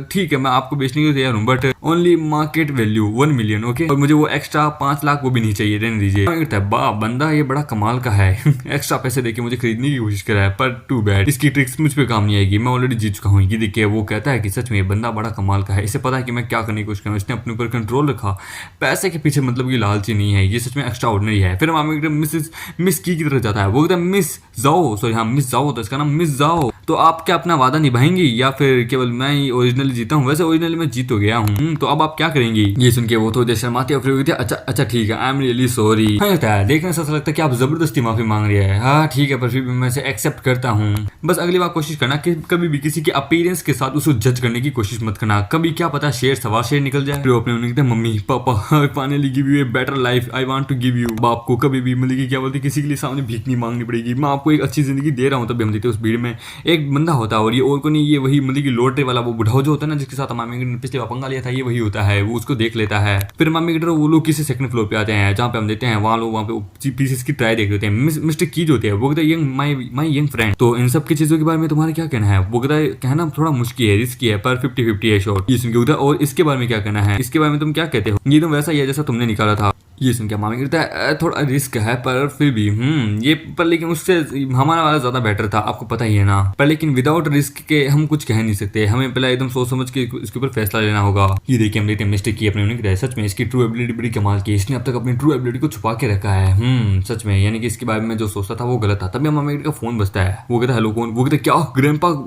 ठीक है मैं आपको बेचने के तैयार हूँ but only market value 1 million okay, और मुझे वो एक्स्ट्रा 5 लाख वो भी नहीं चाहिए, रहने दीजिए। बंदा ये बड़ा कमाल का है एक्स्ट्रा पैसे देके मुझे खरीदने की कोशिश कर रहा है, पर टू बैड इसकी ट्रिक्स मुझ पे काम नहीं आएगी, मैं ऑलरेडी जीत चुका हूँ। ये देखिए वो कहता है कि सच में ये बंदा बड़ा कमाल का है, इसे पता है कि मैं क्या करने की कोशिश कर रहा हूँ, इसने अपने ऊपर कंट्रोल रखा, पैसे के पीछे मतलब कि लालची नहीं है, ये सच में एक्स्ट्रा ऑर्डिनरी है। फिर मामी मिस की तरफ जाता है, वो कहता है मिस जाओ, सॉरी हाँ मिस जाओ, तो इसका नाम मिस जाओ, तो आप क्या अपना वादा निभाएंगी या फिर केवल मैं ही ओरिजिनली जीता हूँ? वैसे ओरिजिनली मैं जीत तो गया हूँ, तो अब आप क्या करेंगी? ये सुन के वो थोड़ी देर शर्माती है, फिर अच्छा ठीक है आई एम रियली सॉरी। देखने से ऐसा लगता है कि आप जबरदस्ती माफी मांग रही है। हाँ ठीक है पर फिर भी मैं इसे एक्सेप्ट करता हूँ, बस अगली बार कोशिश करना कि कभी भी किसी के अपीयरेंस के साथ उसको जज करने की कोशिश मत करना, कभी क्या पता शेर सवा शेर निकल जाए। फिर अपने उन्हें कहते हैं mummy papa finally give you a better life, I want to give you. बाप को कभी भी मतलब कि क्या बोलते किसी के लिए सामने भीख नहीं मांगनी पड़ेगी, मैं आपको एक अच्छी जिंदगी दे रहा हूँ। तभी हम देते उस भीड़ में एक बंदा होता है और ये और को नहीं, ये वही मतलब कि लॉटरी वाला वो बुढ़ाओ जो होता है ना जिसके साथ मामी ने पिछले बार पंगा लिया था, ये वही होता है। वो उसको देख लेता है, फिर मामी की तरफ वो लोग किसी सेकंड फ्लोर पे आते हैं जहाँ पे हम देते हैं वहाँ लोग वहाँ पे पीसेस की ट्राई देख लेते हैं। मिस्टर की जो होते हैं वो कहते हैं माई यंग फ्रेंड, तो इन सब की चीजों के बारे में तुम्हारा क्या कहना है? वो कहता है कहना थोड़ा मुश्किल है, रिस्की है, पर 50-50 है शॉट। ये सुन के उधर और इसके बारे में क्या कहना है, इसके बारे में तुम क्या कहते हो? ये तो वैसा ही है जैसा तुमने निकाला था। ये सुन के मामी कहता है थोड़ा रिस्क है पर फिर भी ये पर लेकिन उससे हमारा वाला ज्यादा बेटर था, आपको पता ही है ना। पर लेकिन विदाउट रिस्क के हम कुछ कह नहीं सकते, हमें पहले एकदम सोच समझ के इसके ऊपर फैसला लेना होगा। ये देखिए हम देखते हैं मिस्टेक की अपने उन्होंने सच में इसकी ट्रू एबिलिटी बड़ी कमाल की, इसने अब तक अपनी ट्रू एबिलिटी को छुपा के रखा है। सच में यानी कि इसके बारे में जो सोचता था वो गलत था। तभी हम मामी का फोन बजता है, वो कहता है हेलो कौन? वो कहता है क्या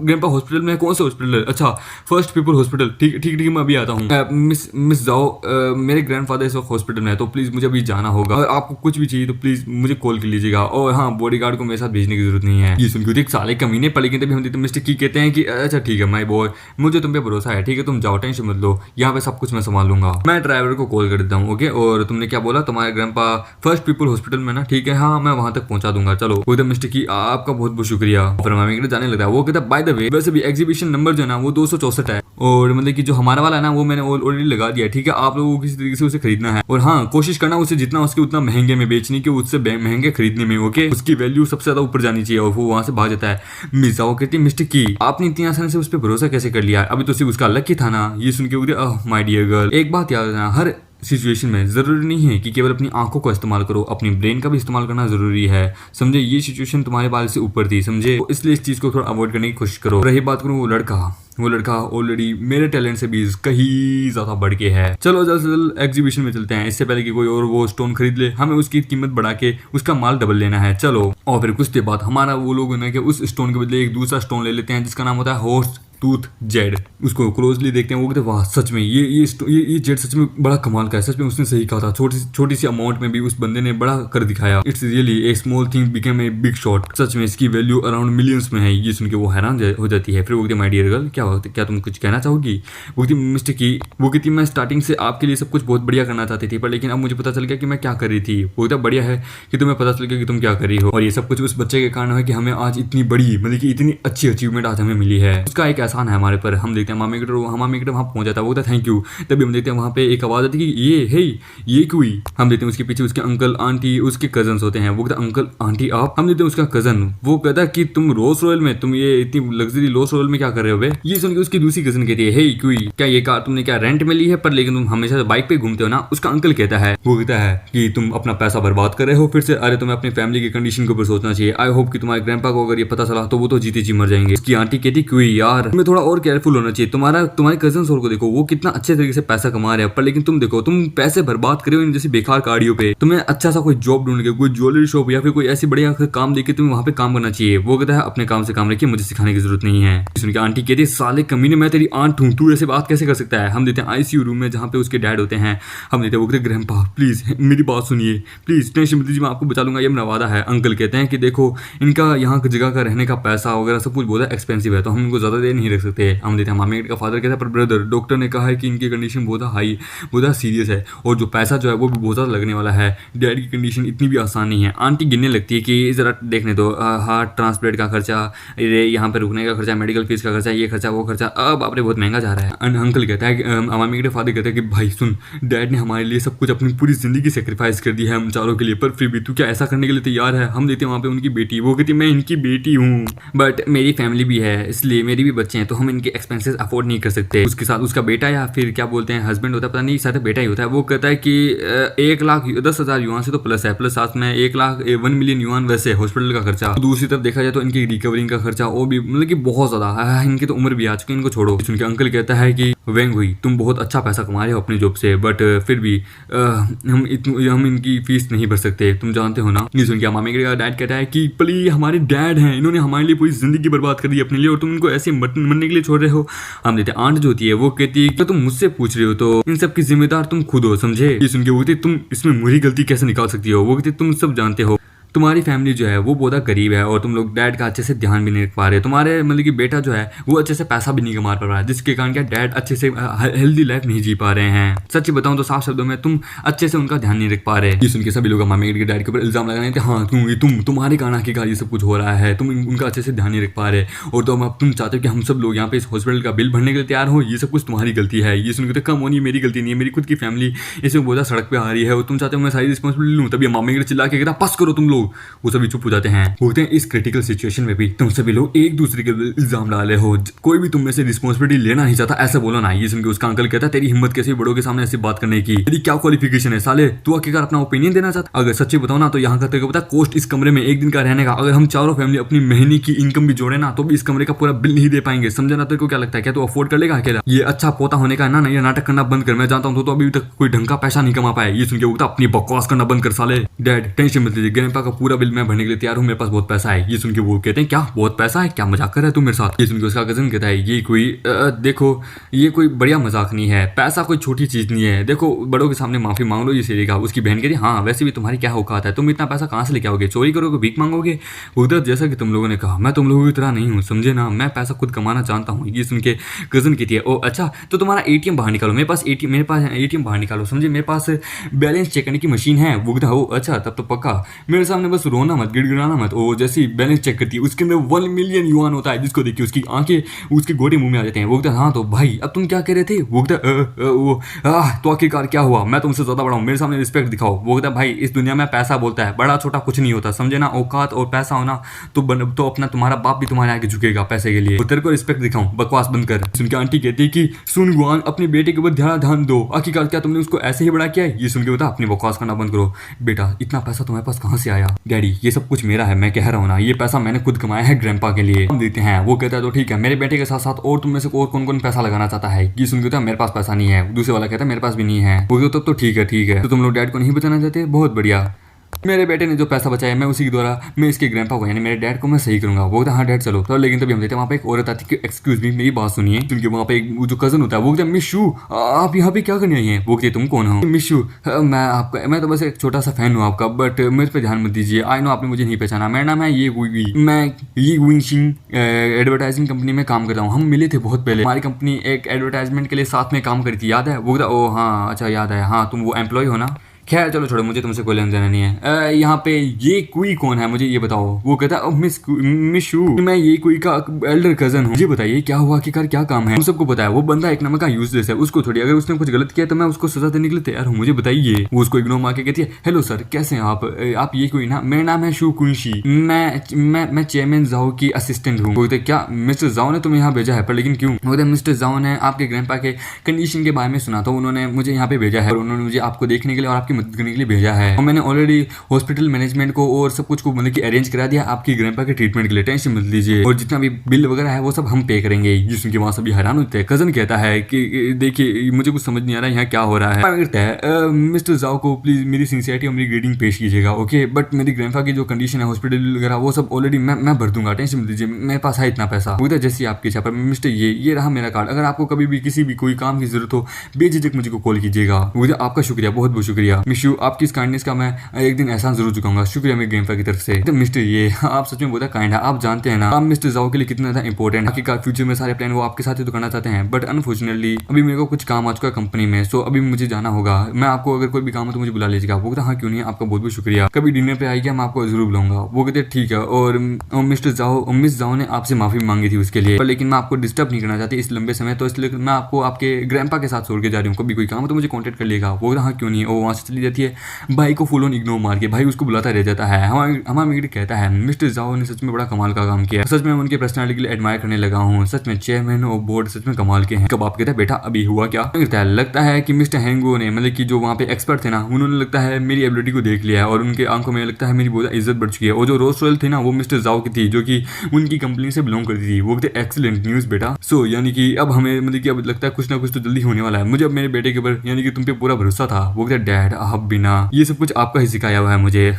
ग्रैंपा हॉस्पिटल में? कौन से हॉस्पिटल है? अच्छा फर्स्ट पीपल हॉस्पिटल, ठीक मैं अभी आता हूँ। मिस जाओ मेरे ग्रैंडफादर इस वक्त हॉस्पिटल में है, तो प्लीज मुझे अभी जाना होगा, आपको कुछ भी चाहिए तो प्लीज मुझे कॉल कर लीजिएगा, और हाँ बॉडीगार्ड को मेरे साथ भेजने की जरूरत नहीं है। ये सुन के एक साले कमीने पर लेकिन तभी हम देखते मिस्टर की कहते हैं कि अच्छा ठीक है माय बॉय मुझे तुम पे भरोसा है, ठीक है तुम जाओ टेंशन मत लो, यहाँ पे सब कुछ मैं संभाल लूंगा। मैं ड्राइवर को कॉल कर देता हूँ ओके, और तुमने क्या बोला तुम्हारे ग्रैंडपा फर्स्ट पीपल हॉस्पिटल में ना? ठीक है हाँ मैं वहां तक पहुंचा दूंगा, चलो। वो मिस्टर की आपका बहुत बहुत शुक्रिया। फिर मामी जाने लगता है, वो कहता है बाय द वे वैसे भी एग्जीबिशन नंबर जो है ना वो 264 है, और मतलब कि जो हमारा वाला है ना वो मैंने ऑलरेडी लगा दिया, ठीक है आप लोगों को किसी तरीके से उसे खरीदना है, और हाँ कोशिश करना उसे जितना उसके उतना महंगे में बेचने की, उससे महंगे खरीदने में ओके, उसकी वैल्यू सबसे ज्यादा ऊपर जानी चाहिए। और वो वहां से भाग जाता है। मिर्जा वो कहती है मिस्टर की आपने इतनी आसानी से उस पर भरोसा कैसे कर लिया, अभी तो सिर्फ उसका लक ही था ना। ये सुन के माय डियर गर्ल एक बात याद रखना, हर सिचुएशन में जरूरी नहीं है कि केवल अपनी आंखों का इस्तेमाल करो, अपनी ब्रेन का भी इस्तेमाल करना जरूरी है, समझे। ये सिचुएशन तुम्हारे बाल से ऊपर थी समझे, इसलिए इस चीज को थोड़ा अवॉइड करने की कोशिश करो। रही बात करूँ वो लड़का, वो लड़का ऑलरेडी मेरे टैलेंट से भी कहीं ज्यादा बढ़ के है। चलो जल्द से जल्द एग्जीबिशन में चलते हैं, इससे पहले कि कोई और वो स्टोन खरीद ले, हमें उसकी कीमत बढ़ा के उसका माल डबल लेना है। चलो, और फिर कुछ देर बाद हमारा वो लोग ना कि उस स्टोन के बदले एक दूसरा स्टोन ले लेते हैं जिसका नाम होता है हॉर्स टूथ जेड। उसको क्लोजली देखते हैं, वो कहते हैं वाह सच में ये जेड सच में बड़ा कमाल का है, सच में उसने सही कहा था, छोटी सी अमाउंट में भी उस बंदे ने बड़ा कर दिखाया। It's really a small thing became a big shot, सच में इसकी वैल्यू अराउंड मिलियंस में है। ये सुन के वो हैरान हो जाती है। फिर वो कहती है माय डियर गर्ल, क्या तुम कुछ कहना चाहोगी? वो कहती मिस्टर की, वो कहती मैं स्टार्टिंग से आपके लिए सब कुछ बहुत बढ़िया करना चाहती थी, पर लेकिन अब मुझे पता चल गया कि मैं क्या कर रही थी। वो कहता बढ़िया है कि तुम्हें पता चल गया कि तुम क्या कर रही हो, और ये सब कुछ उस बच्चे के कारण है कि हमें आज इतनी बड़ी मतलब कि इतनी अच्छी अचीवमेंट आज हमें मिली है। उसका एक एहसान है हमारे पर। हम देखते हैं मामी गिटर वहाँ पहुंच जाता है, वो कहता थैंक यू। तभी हम देखते हैं वहाँ पे एक आवाज आती है कि ये क्यों हुई। हम देखते हैं उसके पीछे उसके अंकल आंटी उसके कजन होते हैं। वो कहता अंकल आंटी आप? हम देखते हैं उसका कजन, वो कहता कि तुम रोल्स रॉयल में, तुम ये इतनी लग्जरी रोल्स रॉयल में क्या कर रहे हो बे? ये सुन के उसकी दूसरी कजन कहती है हे क्यों, क्या ये कार तुमने क्या रेंट में ली है, पर लेकिन तुम हमेशा बाइक पे घूमते हो ना? उसका अंकल कहता है, वो कहता है कि तुम अपना पैसा बर्बाद कर रहे हो फिर से, अरे तुम्हें अपनी फैमिली की कंडीशन के ऊपर सोचना चाहिए। आई होप कि तुम्हारे ग्रैंडपा को अगर ये पता चला तो वो तो जीते जी मर जाएंगे। उसकी आंटी कहती क्यों यार, तुम्हें थोड़ा और केयरफुल होना चाहिए। तुम्हारे कजन को देखो, वो कितना अच्छे तरीके से पैसा कमा रहे हैं, पर लेकिन तुम देखो तुम पैसे बर्बाद करे हो इन जैसी बेकार गाड़ियों पे। तुम्हें अच्छा सा कोई जॉब ढूंढ के, कोई ज्वेलरी शॉप या फिर कोई ऐसी बढ़िया काम देके तुम्हें वहां पे काम करना चाहिए। वो कहता है अपने काम से काम रखिए, मुझे सिखाने की जरूरत नहीं है। सुन के आंटी कहती है साले कमीने, मैं तेरी आंट हूं, तू ऐसे बात कैसे कर सकता है? हम देते हैं आईसीयू रूम में जहाँ पे उसके डैड होते हैं। हम देते हैं वो कहते ग्रैंडपा प्लीज मेरी बात सुनिए, प्लीज टेंशन मत लीजिए, मैं आपको बचा लूंगा, ये मेरा वादा है। अंकल कहते हैं कि देखो इनका यहाँ जगह का रहने का पैसा वगैरह सब कुछ बहुत एक्सपेंसिव है, तो हम इनको ज्यादा देर नहीं रख सकते। हम देते हैं मामी का फादर कहता है पर ब्रदर डॉक्टर ने कहा है कि इनकी कंडीशन बहुत हाई, बहुत सीरियस है, और जो पैसा जो है वो भी बहुत ज़्यादा लगने वाला है। डैड की कंडीशन इतनी भी आसान नहीं है। आंटी गिनने लगती है कि ज़रा देखने दो, हार्ट ट्रांसप्लांट का खर्चा, यहाँ पे रुकने का खर्चा, मेडिकल फीस का खर्चा, ये खर्चा वो खर्चा, अब बाप रे बहुत महंगा जा रहा है। अंकल कहता है मामी के फादर कहते हैं कि भाई सुन, डैड ने हमारे लिए सब कुछ अपनी पूरी जिंदगी सेक्रीफाइस कर दी है हम चारों के लिए, पर फिर भी तू क्या ऐसा करने के लिए तैयार है? हम देते हैं वहाँ पे उनकी बेटी, वो कहती मैं इनकी बेटी हूँ बट मेरी फैमिली भी है, इसलिए मेरी भी बच्चे हैं, तो हम इनके एक्सपेंसेस अफोर्ड नहीं कर सकते। उसके साथ उसका बेटा या फिर क्या बोलते हैं हस्बैंड होता है, पता नहीं शायद बेटा ही होता है। वो कहता है कि 1,10,000 युआन से तो प्लस है, प्लस साथ में 1 मिलियन युआन वैसे हॉस्पिटल का खर्चा। दूसरी तरफ देखा जाए तो इनकी रिकवरिंग का खर्चा वो भी मतलब कि बहुत ज्यादा। इनकी तो उम्र भी आ चुकी है, इनको छोड़ो। उनके अंकल कहता है कि वेंग हुई तुम बहुत अच्छा पैसा कमा रहे हो अपनी जॉब से, बट फिर भी हम इनकी फीस नहीं भर सकते, तुम जानते हो ना। नहीं सुन के मामी का डैड कहता है कि पली हमारे डैड हैं, इन्होंने हमारे लिए पूरी जिंदगी बर्बाद कर दी अपने लिए, और तुम इनको ऐसे मरने के लिए छोड़ रहे हो। हम देते आंट जो होती है वो कहती है कि तुम मुझसे पूछ रहे हो तो इन सब की जिम्मेदार तुम खुद हो, समझे? ये सुन के वो कहती तुम इसमें मेरी गलती कैसे निकाल सकती हो? वो कहती तुम सब जानते हो तुम्हारी फैमिली जो है वो बहुत गरीब है, और तुम लोग डैड का अच्छे से ध्यान भी नहीं रख पा रहे। तुम्हारे मतलब कि बेटा जो है वो अच्छे से पैसा भी नहीं कमा पा रहा है, जिसके कारण क्या डैड अच्छे से हेल्दी लाइफ नहीं जी पा रहे हैं। सच बताऊं तो साफ शब्दों में तुम अच्छे से उनका ध्यान नहीं रख पा रहे। ये सुन के सभी लोग मामी के डैड के ऊपर इल्जाम लगाने कि हाँ तुम्हारे कारण आखिरकार ये सब कुछ हो रहा है, तुम उनका अच्छे से ध्यान नहीं रख पा रहे, और तो अब तुम चाहते हो कि हम सब लोग यहाँ पे इस हॉस्पिटल का बिल भरने के लिए तैयार हो, ये सब कुछ तुम्हारी गलती है। ये सुन के कम होनी मेरी गलती नहीं है, मेरी खुद की फैमिली इसमें बहुत सड़क पे आ रही है, और तुम चाहते हो मैं सारी रिस्पॉन्सिबिलिटी लूँ। तभी मामी के चिल्ला के कहता पास करो तुम लोग। वो सभी हो जाते हैं। होते हैं इस क्रिटिकल सिचुएशन में भी तुम सभी लोग एक दूसरे के इल्जाम डाले हो, कोई भी तुम में से रिस्पांसिबिलिटी लेना नहीं चाहता, ऐसा बोलो ना। ये सुन के उसका अंकल कहता है तेरी हिम्मत कैसी बड़ों के सामने ऐसी बात करने की, तेरी क्या क्वालिफिकेशन है साले, तू आखिरकार अपना ओपिनियन देना चाहता? अगर सच्ची बताओ ना तो यहाँ का तेरे को पता कॉस्ट इस कमरे में एक दिन का रहने का, अगर हम चारों फैमिली अपनी महीने की इनकम भी जोड़े ना तो भी इस कमरे का पूरा बिल नहीं दे पाएंगे, समझे ना? तेरे को क्या लगता है क्या तू अफोर्ड कर लेगा अकेला? ये अच्छा पोता होने का है ना, ये नाटक करना बंद कर। मैं जानता हूँ तो अभी तक कोई ढंग का पैसा नहीं कमा पाया। ये सुन के वो अपनी बकवास करना बंद कर साले। डैड टेंशन मत लीजिए, ग्रैंडपा का पूरा बिल मैं भरने के लिए तैयार हूँ, मेरे पास बहुत पैसा है। ये सुन के वो कहते हैं क्या बहुत पैसा है, क्या मजाक कर रहा है तू मेरे साथ? ये सुन के उसका कजन कहता है ये कोई देखो ये कोई बढ़िया मजाक नहीं है, पैसा कोई छोटी चीज नहीं है, देखो बड़ों के सामने माफी मांग लो। ये सीधी कहा। उसकी बहन कहती हाँ वैसे भी तुम्हारी क्या औकात है, तुम इतना पैसा कहाँ से लेके आओगे, चोरी करोगे, भीख मांगोगे? उधर जैसा कि तुम लोगों ने कहा मैं तुम लोगों की तरह नहीं हूँ, समझे ना, मैं पैसा खुद कमाना जानता हूँ। ये सुन के कजन कहती है ओ अच्छा तो तुम्हारा एटीएम बाहर निकालो, मेरे पास एटीएम बाहर निकालो, समझे, मेरे पास बैलेंस चेक करने की मशीन है। वो कहता ओ अच्छा तब तो पक्का, मेरे सामने बस रोना मत, गिड़गिड़ाना मत। वो जैसे बैलेंस चेक करती है उसके अंदर 1 मिलियन युआन होता है, जिसको देखिए उसकी आंखें उसके गोटे मुंह में आ जाते हैं। वो कहता हाँ तो भाई अब तुम क्या कह रहे थे? वो कहता तो आखिरकार क्या हुआ, मैं तुमसे ज्यादा बड़ा हूँ, मेरे सामने रिस्पेक्ट दिखाओ। वो कहता भाई इस दुनिया में पैसा बोलता है, बड़ा छोटा कुछ नहीं होता, समझे ना, औकात और पैसा होना तो अपना तुम्हारा बाप भी तुम्हारे आगे झुकेगा पैसे के लिए, तेरे को रिस्पेक्ट दिखाऊं, बकवास बंद कर। सुन के आंटी कहती है कि सुन गुआन अपने बेटे के ऊपर ध्यान दो, आखिरकार क्या तुमने उसको ऐसे ही बड़ा किया है? ये सुन के बता अपनी बकवास करना बंद करो, बेटा इतना पैसा तुम्हारे पास कहाँ से आया? डैडी ये सब कुछ मेरा है, मैं कह रहा हूँ ना, ये पैसा मैंने खुद कमाया है ग्रैंडपा के लिए, हम देते हैं। वो कहता है तो ठीक है, मेरे बेटे के साथ साथ और तुम में से और कौन कौन पैसा लगाना चाहता है? ये सुन के कहता है मेरे पास पैसा नहीं है। दूसरे वाला कहता है मेरे पास भी नहीं है। वो कहता तो ठीक है, तो तुम लोग डैड को नहीं बताना चाहते, बहुत बढ़िया। मेरे बेटे ने जो पैसा बचाया मैं उसी के द्वारा मैं इसके ग्रैंडपा को यानी मेरे डैड को मैं सही करूंगा। वो कहता हाँ डैड चलो। तो लेकिन तभी हम देखते हैं वहाँ पे एक औरत आती है, एक्सक्यूज मी मेरी बात सुनिए। क्योंकि वहाँ पे एक जो कजन होता है वो कहता है मिशू आप यहाँ पे क्या करने आई हैं? वो कहते तुम कौन हो? मिशू मैं तो बस एक छोटा सा फैन हूँ आपका, बट मेरे पे ध्यान मत दीजिए। आई नो आपने मुझे नहीं पहचाना, मेरा नाम है ये विंशिंग एडवर्टाइजिंग कंपनी में काम करता हूँ। हम मिले थे बहुत पहले, हमारी कंपनी एक एडवर्टाइजमेंट के लिए साथ में काम करी थी, याद है? वो कहता ओ हाँ अच्छा याद है, हाँ तुम वो एम्प्लॉय हो ना? खैर चलो छोड़ो, मुझे तुमसे कोई लेना देना नहीं है। यहाँ पे ये कोई कौन है मुझे ये बताओ। वो कहता है मिशू मैं ये कोई का एल्डर कजन हूँ, मुझे बताइए क्या हुआ आखिरकार, क्या काम है? हम सबको पता है वो बंदा एक नंबर का यूजलेस है, उसको थोड़ी अगर उसने कुछ गलत किया तो मैं उसको सजा देने के लिए तैयार हूँ, मुझे बताइए। वो उसको इग्नोर मार के कहती है हेलो सर कैसे हैं आप ये कोई ना, मेरा नाम है शू कुंशी, मैं चेयरमैन जाओ की असिस्टेंट हूँ। वो क्या मिस्टर जाओ ने तुम्हें यहाँ भेजा है? पर लेकिन क्यों? वो मिस्टर जाओ ने आपके ग्रैंडपा के कंडीशन के बारे में सुना था, उन्होंने मुझे यहाँ पे भेजा है और उन्होंने मुझे आपको देखने के लिए और आपकी मदद करने के लिए भेजा है। और मैंने ऑलरेडी हॉस्पिटल मैनेजमेंट को और सब कुछ को मतलब कि अरेंज करा दिया आपकी ग्रैंडपा के ट्रीटमेंट के लिए, टेंशन मत लीजिए और जितना भी बिल वगैरह है वो सब हम पे करेंगे। ये सुन के वहाँ सभी हैरान होते हैं। कजन कहता है कि देखिए मुझे कुछ समझ नहीं आ रहा है यहाँ क्या हो रहा है। कहता है मिस्टर जाओ को प्लीज मेरी सिंसियरिटी और मेरी ग्रेडिंग पेश कीजिएगा, ओके? बट मेरी ग्रैंडपा की जो कंडीशन है हॉस्पिटल वगैरह वो सब ऑलरेडी मैं भर दूंगा, टेंशन मत लीजिए, मेरे पास है इतना पैसा। वो जैसी आपकी इच्छा। पर मिस्टर ये रहा मेरा कार्ड, अगर आपको कभी भी किसी भी कोई काम की जरूरत हो बेझिझक मुझे को कॉल कीजिएगा। मुझे आपका शुक्रिया, बहुत बहुत शुक्रिया मिशू, आपकी इस काइंडनेस का मैं एक दिन एहसान जरूर चुकाऊंगा, शुक्रिया मेरी ग्रैंडपा की तरफ से। तो मिस्टर ये आप सच में बहुत काइंड है, आप जानते हैं ना आप मिस्टर जाओ के लिए कितना ज्यादा इंपॉर्टेंट। आखिरकार फ्यूचर में सारे प्लान वो आपके साथ ही तो करना चाहते हैं, बट अनफॉर्चुनेटली अभी मेरे को कुछ काम आ चुका है कंपनी में, सो अभी मुझे जाना होगा। मैं आपको अगर कोई भी काम हो तो मुझे बुला लीजिएगा। वो कहता हाँ क्यों नहीं, आपका बहुत बहुत शुक्रिया, कभी डिनर पे आएगा मैं आपको जरूर बुलाऊंगा। वो कहते ठीक है। और मिस जाओ ने आपसे माफी मांगी थी उसके लिए, पर लेकिन मैं आपको डिस्टर्ब नहीं करना चाहती इस लंबे समय, तो इसलिए मैं आपको आपके ग्रैंडपा के साथ छोड़ के जा रही हूँ, कभी कोई काम हो तो मुझे कॉन्टेक्ट कर लेगा। वो हाँ क्यों नहीं। वो वहाँ से चली जाती है, भाई को फुल ऑन इग्नोर मार के भाई उसको बुलाता रह जाता है। हमारा मीट कहता है मिस्टर जाओ ने सच में बड़ा कमाल का काम किया, सच में उनके पर्सनालिटी के लिए एडमायर करने लगा हूँ, सच में चेयरमैन और बोर्ड सच में कमाल के हैं। कब आप कहता है बेटा अभी हुआ क्या? लगता है कि मिस्टर हैंगो ने मतलब कि जो वहाँ पे एक्सपर्ट थे ना उन्होंने लगता है मेरी एबिलिटी को देख लिया है और उनके आंखों में लगता है मेरी बहुत इज्जत बढ़ चुकी है। और जो रोस्ट रॉयल थी ना वो मिस्टर जाओ की थी जो कि उनकी कंपनी से बिलोंग करती थी। वो कहते एक्सीलेंट न्यूज बेटा, सो यानी कि अब हमें मतलब कि अब लगता है कुछ ना कुछ तो जल्दी होने वाला है। मुझे अब मेरे बेटे के ऊपर यानी कि तुम पे पूरा भरोसा था। वो कहते डैड आप बिना ये सब कुछ आपका ही सिखाया हुआ है मुझे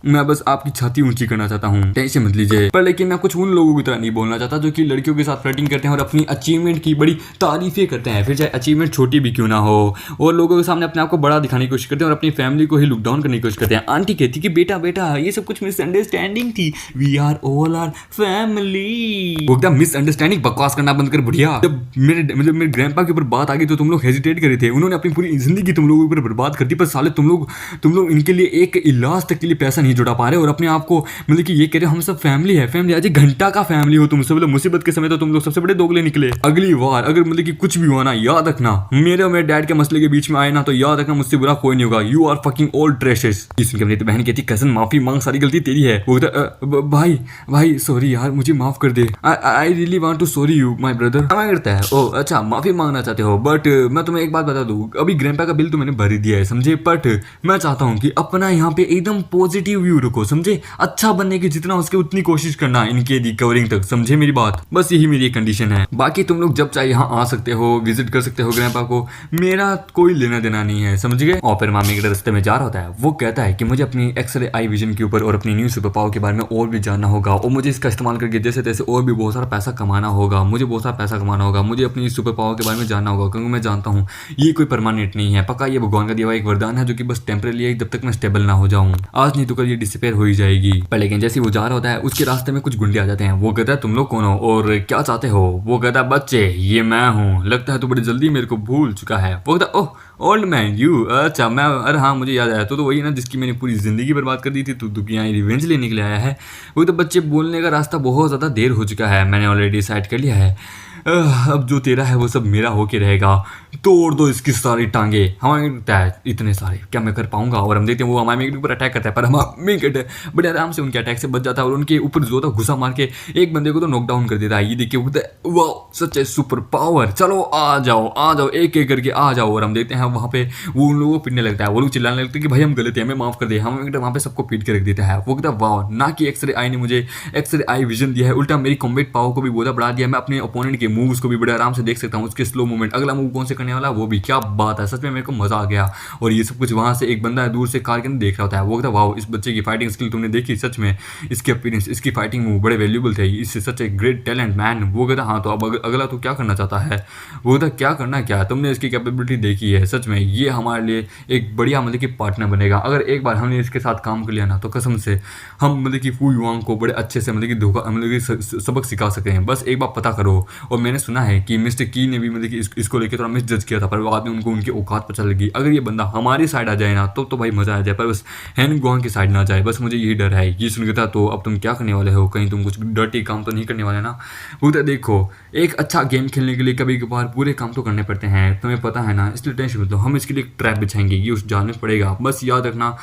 मैं बस आपकी छाती ऊंची करना चाहता हूँ, टेंशन मत लीजिए। पर लेकिन मैं कुछ उन लोगों की तरह नहीं बोलना चाहता जो कि लड़कियों के साथ फ्लर्टिंग करते हैं और अपनी अचीवमेंट की बड़ी तारीफें करते हैं, फिर चाहे अचीवमेंट छोटी भी क्यों ना हो, और लोगों के सामने अपने आप को बड़ा दिखाने की कोशिश करते हैं और अपनी फैमिली को ही लुक डाउन करने की कोशिश करते हैं। आंटी कहती कि बेटा बेटा ये सब कुछ मिसअंडरस्टैंडिंग थी, we are all our family. वो एकदम मिसअंडरस्टैंडिंग बकवास करना बंद कर बुढ़िया। जब मेरे ग्रैंडपा के ऊपर बात आ गई तो तुम लोग हेजिटेट कर रहे थे, उन्होंने अपनी पूरी जिंदगी तुम लोगों के ऊपर बर्बाद कर दी, पर साले तुम लोग इनके लिए एक इलाज तक के लिए पैसा नहीं जुटा पा रहे और अपने आप को मतलब कि ये कह रहे हो हम सब फैमिली है, फैमिली आज घंटा का फैमिली हो तुम सब लोग। मुसीबत के समय तो तुम लोग सबसे बड़े दोगले निकले। अगली बार अगर मतलब कि कुछ भी हुआ ना याद रखना, मेरे और मेरे डैड के मसले के बीच में आए ना तो याद रखना मुझसे बुरा कोई नहीं होगा। You are fucking old trashes. इसकी मेरी बहन कहती कजन माफी मांग, सारी गलती तेरी है। वो भाई सॉरी यार मुझे माफ कर दे, I really want to sorry you my brother. क्या करता है? ओ अच्छा माफी मांगना चाहते हो, बट मैं तुम्हें एक बात बता दूं, अभी ग्रैंडपा का बिल तो मैंने भर ही दिया है समझे, बट मैं चाहता हूँ कि अपना यहाँ पे एकदम पॉजिटिव व्यू रखो समझे, अच्छा बनने की जितना उसके उतनी कोशिश करना इनके रिकवरिंग तक, समझे मेरी बात? बस यही मेरी कंडीशन है। बाकी तुम लोग जब चाहे यहाँ आ सकते हो, विजिट कर सकते हो ग्रैंडपा को, मेरा कोई लेना देना नहीं है समझ गए। और फिर मामी के रास्ते में जा रहा होता है, वो कहता है कि मुझे अपनी एक्सरे आई विजन के ऊपर और अपनी न्यू सुपर पावर के बारे में और भी जानना होगा और मुझे इसका इस्तेमाल करके जैसे तैसे और भी बहुत सारा पैसा कमाना होगा, मुझे बहुत सारा पैसा कमाना होगा, मुझे अपनी सुपर पावर के बारे में जानना होगा, क्योंकि मैं जानता हूँ ये कोई परमानेंट नहीं है, पक्का ये भगवान का दिया हुआ एक वरदान है जो कि बस टेम्परेरी है जब तक मैं स्टेबल ना हो जाऊँ, आज नहीं तो कल ये डिसअपीयर हो ही जाएगी। पर लेकिन जैसे वो जा रहा होता है उसके रास्ते में कुछ गुंडे आ जाते हैं। वो कहता है तुम लोग कौन हो और क्या चाहते हो? वो कहता है बच्चे ये मैं हूँ, लगता है तू बड़ी जल्दी मेरे को भूल चुका है। वो कहता ओह ओल्ड मैन यू, अच्छा मैं, अरे हाँ मुझे याद आया, तो वही ना जिसकी मैंने पूरी जिंदगी बर्बाद कर दी थी, तू दुनिया रिवेंज लेने के लिए आया है। वो तो बच्चे बोलने का रास्ता बहुत ज़्यादा देर हो चुका है, मैंने ऑलरेडी डिसाइड कर लिया है, अब जो तेरा है वो सब मेरा होके रहेगा। तोड़ दो इसकी सारी टांगे। हमारे इतने सारे क्या मैं कर पाऊंगा? और हम देखते हैं वो हमारे मेगेट के ऊपर अटैक करता है, पर हमारा मेगेट बड़े आराम से उनके अटैक से बच जाता है और उनके ऊपर जोर का घुसा मार के एक बंदे को तो नॉकडाउन कर देता है। ये देखिए वाह सच है सुपर पावर, चलो आ जाओ एक एक करके आ जाओ। और हम देखते हैं वहाँ पे वो उन लोगों को पीटने लगता है, वो लोग चिल्लाने लगते हैं कि भाई हम गलत है, हमें माफ कर दे। हम वहाँ पे सबको पीट के रख देता है। वो कहता है वाह, ना कि एक्सरे आई ने मुझे एक्सरे आई विजन दिया है, उल्टा मेरी कॉम्बैट पावर को भी बहुत बढ़ा दिया। मैं अपने ओपोनेंट के मूव्स को भी बड़े आराम से देख सकता हूँ, उसके स्लो मूवमेंट, अगला मूव कौन से करने वाला वो भी। क्या बात है, सच में मेरे को मजा आ गया। और ये सब कुछ वहां से एक बंदा दूर से कार के अंदर देख रहा होता है। वो कहता है वाह, इस बच्चे की फाइटिंग स्किल तुमने देखी, सच में इसके अपीयरेंस, इसकी फाइटिंग मूव बड़े वैल्यूबल थे, इससे सच एक ग्रेट टैलेंट मैन। वो कहता हाँ, तो अब अगला तो क्या करना चाहता है? वो कहता क्या करना, क्या तुमने इसकी कैपेबिलिटी देखी है, सच में ये हमारे लिए एक बढ़िया मतलब कि पार्टनर बनेगा। अगर एक बार हमने इसके साथ काम कर लिया ना, तो कसम से हम मतलब कि फू युआंग को बड़े अच्छे से मतलब कि धोखा मतलब कि सबक सिखा सकते हैं। बस एक बार पता करो। और मैंने सुना है कि मिस्टर की ने भी मतलब कि इसको लेकर थोड़ा मिस जज किया था, पर बाद में उनको उनकी औकात पता लगी। अगर ये बंदा हमारी साइड आ जाए ना, तो भाई मजा आ जाए, पर बस हैन गुआंग की साइड ना जाए, बस मुझे यही डर है। ये सुन के था तो अब तुम क्या करने वाले हो? कहीं तुम कुछ डर्टी काम तो नहीं करने वाले ना? वो तो देखो, एक अच्छा गेम खेलने के लिए कभी कभार पूरे काम तो करने पड़ते हैं, तुम्हें पता है ना, इसलिए टेंशन मत लो। हम इसके लिए एक ट्रैप बिछाएंगे, ये उस जान में पड़ेगा। बस याद रखना,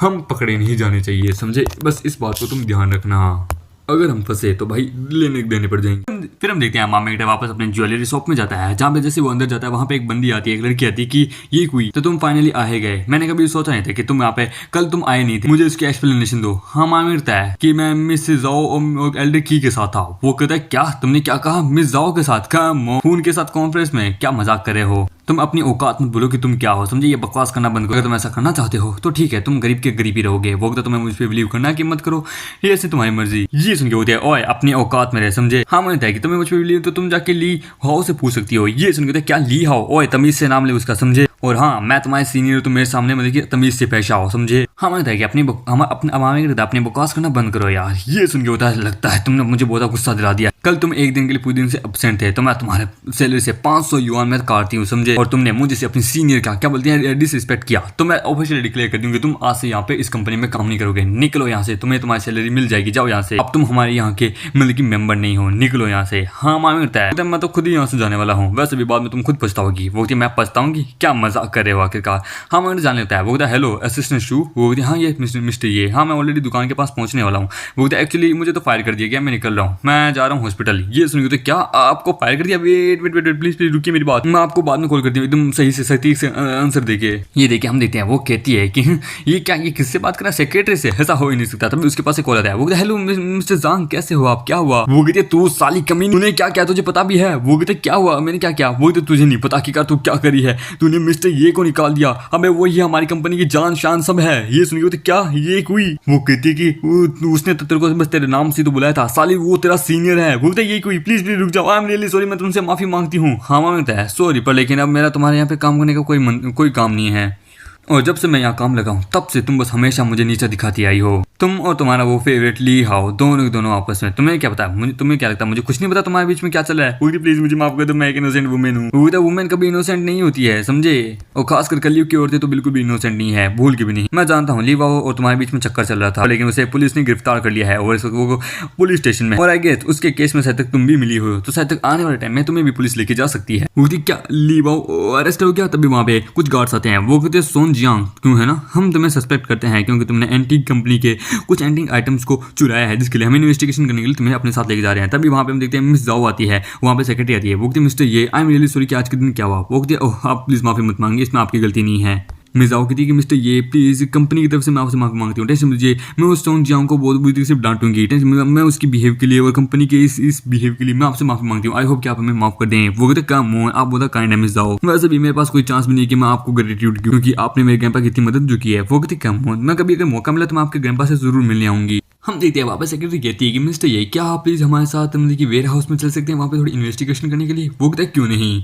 हम पकड़े नहीं जाने चाहिए, समझे? बस इस बात को तुम ध्यान रखना। अगर हम फंसे तो भाई लेने देने पड़ जाएंगे। फिर हम देखते हैं मामा बेटा वापस अपने ज्वेलरी शॉप में जाता है, जहाँ पे जैसे वो अंदर जाता है वहाँ पे एक बंदी आती है, एक लड़की आती है कि ये कोई तो तुम फाइनली आ ही गए। मैंने कभी सोचा नहीं था कि तुम यहाँ पे कल तुम आए नहीं थे, मुझे इसकी एक्सप्लेनेशन दो। हाँ मामा बेटा है कि मैं मिस जाओ और एल्डर की के साथ था। वो कहता है क्या तुमने क्या कहा? मिस जाओ के साथ? फोन के साथ कॉन्फ्रेंस में? क्या मजाक कर रहे हो? तुम अपनी औकात मत बोलो कि तुम क्या हो, समझे? ये बकवास करना बंद करो। अगर तुम ऐसा करना चाहते हो तो ठीक है, तुम गरीब के गरीब ही रहोगे। वो तो तुम्हें मुझ पर बिलीव करना कि मत करो, ये ऐसे तुम्हारी मर्जी। ये सुन के होते हैं ओए अपनी औकात में रहे, समझे? हाँ मैंने कि तुम्हें मुझ पर बिलीव तो तुम जाके ली हाउ से पूछ सकती हो। ये सुन के क्या ली हाउ? ओए तमीज से नाम ले उसका, समझे? और हाँ, मैं तुम्हारे सीनियर, तुम मेरे सामने मतलब कि तमीज से पेश आओ, समझे? हाँ मैंने कि अपनी बकवास करना बंद करो यार। ये सुन के होता है लगता है तुमने मुझे बहुत गुस्सा दिला दिया। कल तुम एक दिन के लिए पूरे दिन से एब्सेंट थे, तो मैं तुम्हारे सैलरी से 500 युआन में काटती हूँ, समझे? और तुमने मुझे से अपनी सीनियर का क्या बोलते हैं डिसरिस्पेक्ट किया, तो मैं ऑफिशियली डिक्लेयर कर दूंगी तुम आज से यहाँ पे इस कंपनी में काम नहीं करोगे। निकलो यहाँ से, तुम्हें तुम्हारी सैलरी मिल जाएगी, जाओ यहाँ से। अब तुम हमारे यहाँ के मतलब कि मेंबर नहीं हो, निकलो यहाँ से। हाँ मालूम होता है, मैं तो खुद ही यहाँ से जाने वाला हूँ। वैसे भी बाद में तुम खुद पछताओगी। वो मैं पछताऊंगी? क्या मजाक कर रहे हो आखिरकार? हाँ मैं जान लेता है। वो कहता है हेलो असिस्टेंट शू। वो कहती हाँ ये मिस्टर ये, हाँ मैं ऑलरेडी दुकान के पास पहुंचने वाला हूँ। वो कहता है एक्चुअली मुझे तो फायर कर दिया गया, मैं निकल रहा हूँ, मैं जा रहा हूँ हॉस्पिटल। ये सुन के क्या आपको फायर कर दिया? Wait wait wait please please रुकिए मेरी बात, मैं आपको बाद में कॉल करती हूँ एकदम सही से सटीक से आंसर देखिए। ये देखिए हम देखते हैं वो कहती है कि ये क्या, ये किससे बात कर रहा है? सेक्रेटरी से? ऐसा हो ही नहीं सकता। तभी उसके पास एक कॉल आता है। वो कहता है हेलो मिस्टर जांग, कैसे हो आप? क्या हुआ? वो कहती है तू साली कमीनी, तूने क्या किया? तुझे पता भी है? वो कहते क्या हुआ? मैंने क्या किया? वो कहते तुझे नहीं पता कि तू क्या करी है? तूने मिस्टर ये को निकाल दिया। हमें वो ये हमारी कंपनी की जान शान सब है। ये सुनिए तो क्या ये कोई? वो कहती है कि उसने तो तेरे को बस तेरे नाम से तो बुलाया था, साली वो तेरा सीनियर है। वो कहते ये कोई प्लीज प्लीज रुक जाओ, आई एम रियली सॉरी, मैं तुमसे माफी मांगती हूँ। हाँ मांगता है सॉरी, पर लेकिन अब मेरा तुम्हारे यहाँ पे काम करने का कोई काम नहीं है, और जब से मैं यहाँ काम लगा हूँ तब से तुम बस हमेशा मुझे नीचा दिखाती आई हो। तुम और तुम्हारा वो फेवरेट ली हाओ दोनों आपस में। तुम्हें क्या पता? तुम्हें क्या लगता है? मुझे कुछ नहीं पता तुम्हारे बीच में क्या चल रहा है। पूरी प्लीज मुझे माफ कर दो, मैं एक इनोसेंट वुमेन हूँ। वो वुमेन कभी इनोसेंट नहीं होती है, समझे? और खासकर कलयुग की औरतें तो बिल्कुल भी इनोसेंट नहीं है, भूल के भी नहीं। मैं जानता हूँ ली हाओ और तुम्हारे बीच में चक्कर चल रहा था, लेकिन उसे पुलिस ने गिरफ्तार कर लिया है और वो पुलिस स्टेशन में। और आई गेस उसके केस में शायद तक तुम भी मिली हो, तो शायद तक आने वाले टाइम में तुम्हें भी पुलिस लेके जा सकती है। वो क्या ली हाओ अरेस्ट हो गया? तभी वहाँ पे कुछ गार्ड्स आते हैं। वो कहते हैं सोन जियांग क्यों है ना, हम तुम्हें सस्पेक्ट करते हैं क्योंकि तुमने एंटीक कंपनी के कुछ एंटीक आइटम्स को चुराया है, जिसके लिए हम इन्वेस्टिगेशन करने के लिए तुम्हें अपने साथ लेके जा रहे हैं। तभी वहाँ पे हम देखते हैं मिस जाओ आती है, वहाँ पे सेक्रेटरी आती है। वो कहती है मिस्टर ये, आई एम रियली सॉरी कि आज के दिन क्या हुआ। वो कहती है ओह आप प्लीज माफी मत मांगिए, इसमें आपकी गलती नहीं है। मिजाओ कहती है कि मिस्टर ये प्लीज कंपनी की तरफ से मैं आपसे माफी मांगती हूँ, टेंशन मुझे, मैं उस सोन जियांग को बहुत बुरी तरीके से डांटूंगी, टेंशन मैं उसकी बिहेव के लिए और कंपनी के इस बिहेव के लिए मैं आपसे माफी मांगती हूँ। आई होप कि आप हमें माफ कर दें। वो कहते काम हो, आप बहुत काइंड है मिजाओ, वैसे भी मेरे पास कोई चांस भी नहीं कि मैं आपको ग्रेटिट्यूड क्योंकि आपने मेरे ग्रैंपा की इतनी मदद जो की है। वो कहते काम हो, मैं कभी अगर मौका मिला तो मैं आपके ग्रैंपा से जरूर मिलने आऊंगी। हम देखते हैं वापस सेक्रेटरी कहती है कि मिस्टर ये क्या आप प्लीज हमारे साथ मतलब कि वेयर हाउस में चल सकते हैं वहाँ पे थोड़ी इन्वेस्टिगेशन करने के लिए। वो कहता है क्यों नहीं,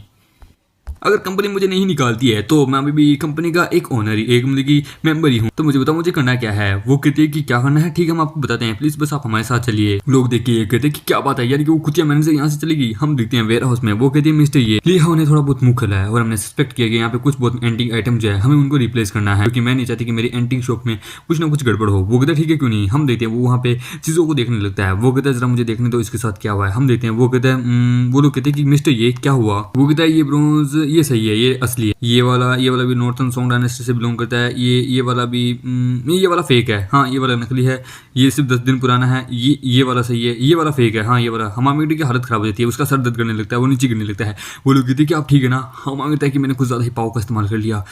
अगर कंपनी मुझे नहीं निकालती है तो मैं अभी भी कंपनी का एक ओनर ही, एक मतलब की मेंबर ही हूँ, तो मुझे बताओ मुझे करना क्या है। वो कहते हैं कि क्या करना है, ठीक है हम आपको बताते हैं, प्लीज बस आप हमारे साथ चलिए। लोग देख के ये कहते हैं कि क्या बात है यार कि वो कुछ मैंने से यहाँ से चलेगी। हम देखते हैं वेयर हाउस में। वो कहते हैं मिस्टर ये ली हाओ ने थोड़ा बहुत मुंह खोला है और हमने सस्पेक्ट किया कि यहाँ पे कुछ बहुत एंटीक आइटम जो है हमें उनको रिप्लेस करना है, क्योंकि मैं नहीं चाहती कि मेरी एंटीक शॉप में कुछ ना कुछ गड़बड़ हो। वो कहते हैं ठीक है क्यों नहीं। हम देखते हैं वो वहाँ पे चीजों को देखने लगता है। वो कहता है जरा मुझे देखने दो इसके साथ क्या हुआ है। हम देखते हैं वो कहते हैं वो लोग कहते हैं कि मिस्टर ये क्या हुआ। वो कहता है ये ब्रोंज ये सही है, ये असली है। ये वाला भी नॉर्थन सोंग डायनेस्टी से बिलोंग करता है। ये वाला भी ये वाला फेक है, हाँ ये वाला नकली है। ये सिर्फ 10 दिन पुराना है। ये वाला सही है, ये वाला फेक है। हाँ ये वाला हमामीटी की हालत खराब हो जाती है, उसका सर दर्द करने लगता है, वो नीचे गिरने लगता है। वो लोग कहते हैं कि आप ठीक है ना। हमामीटा है कि मैंने कुछ ज़्यादा ही पाव का इस्तेमाल कर लिया।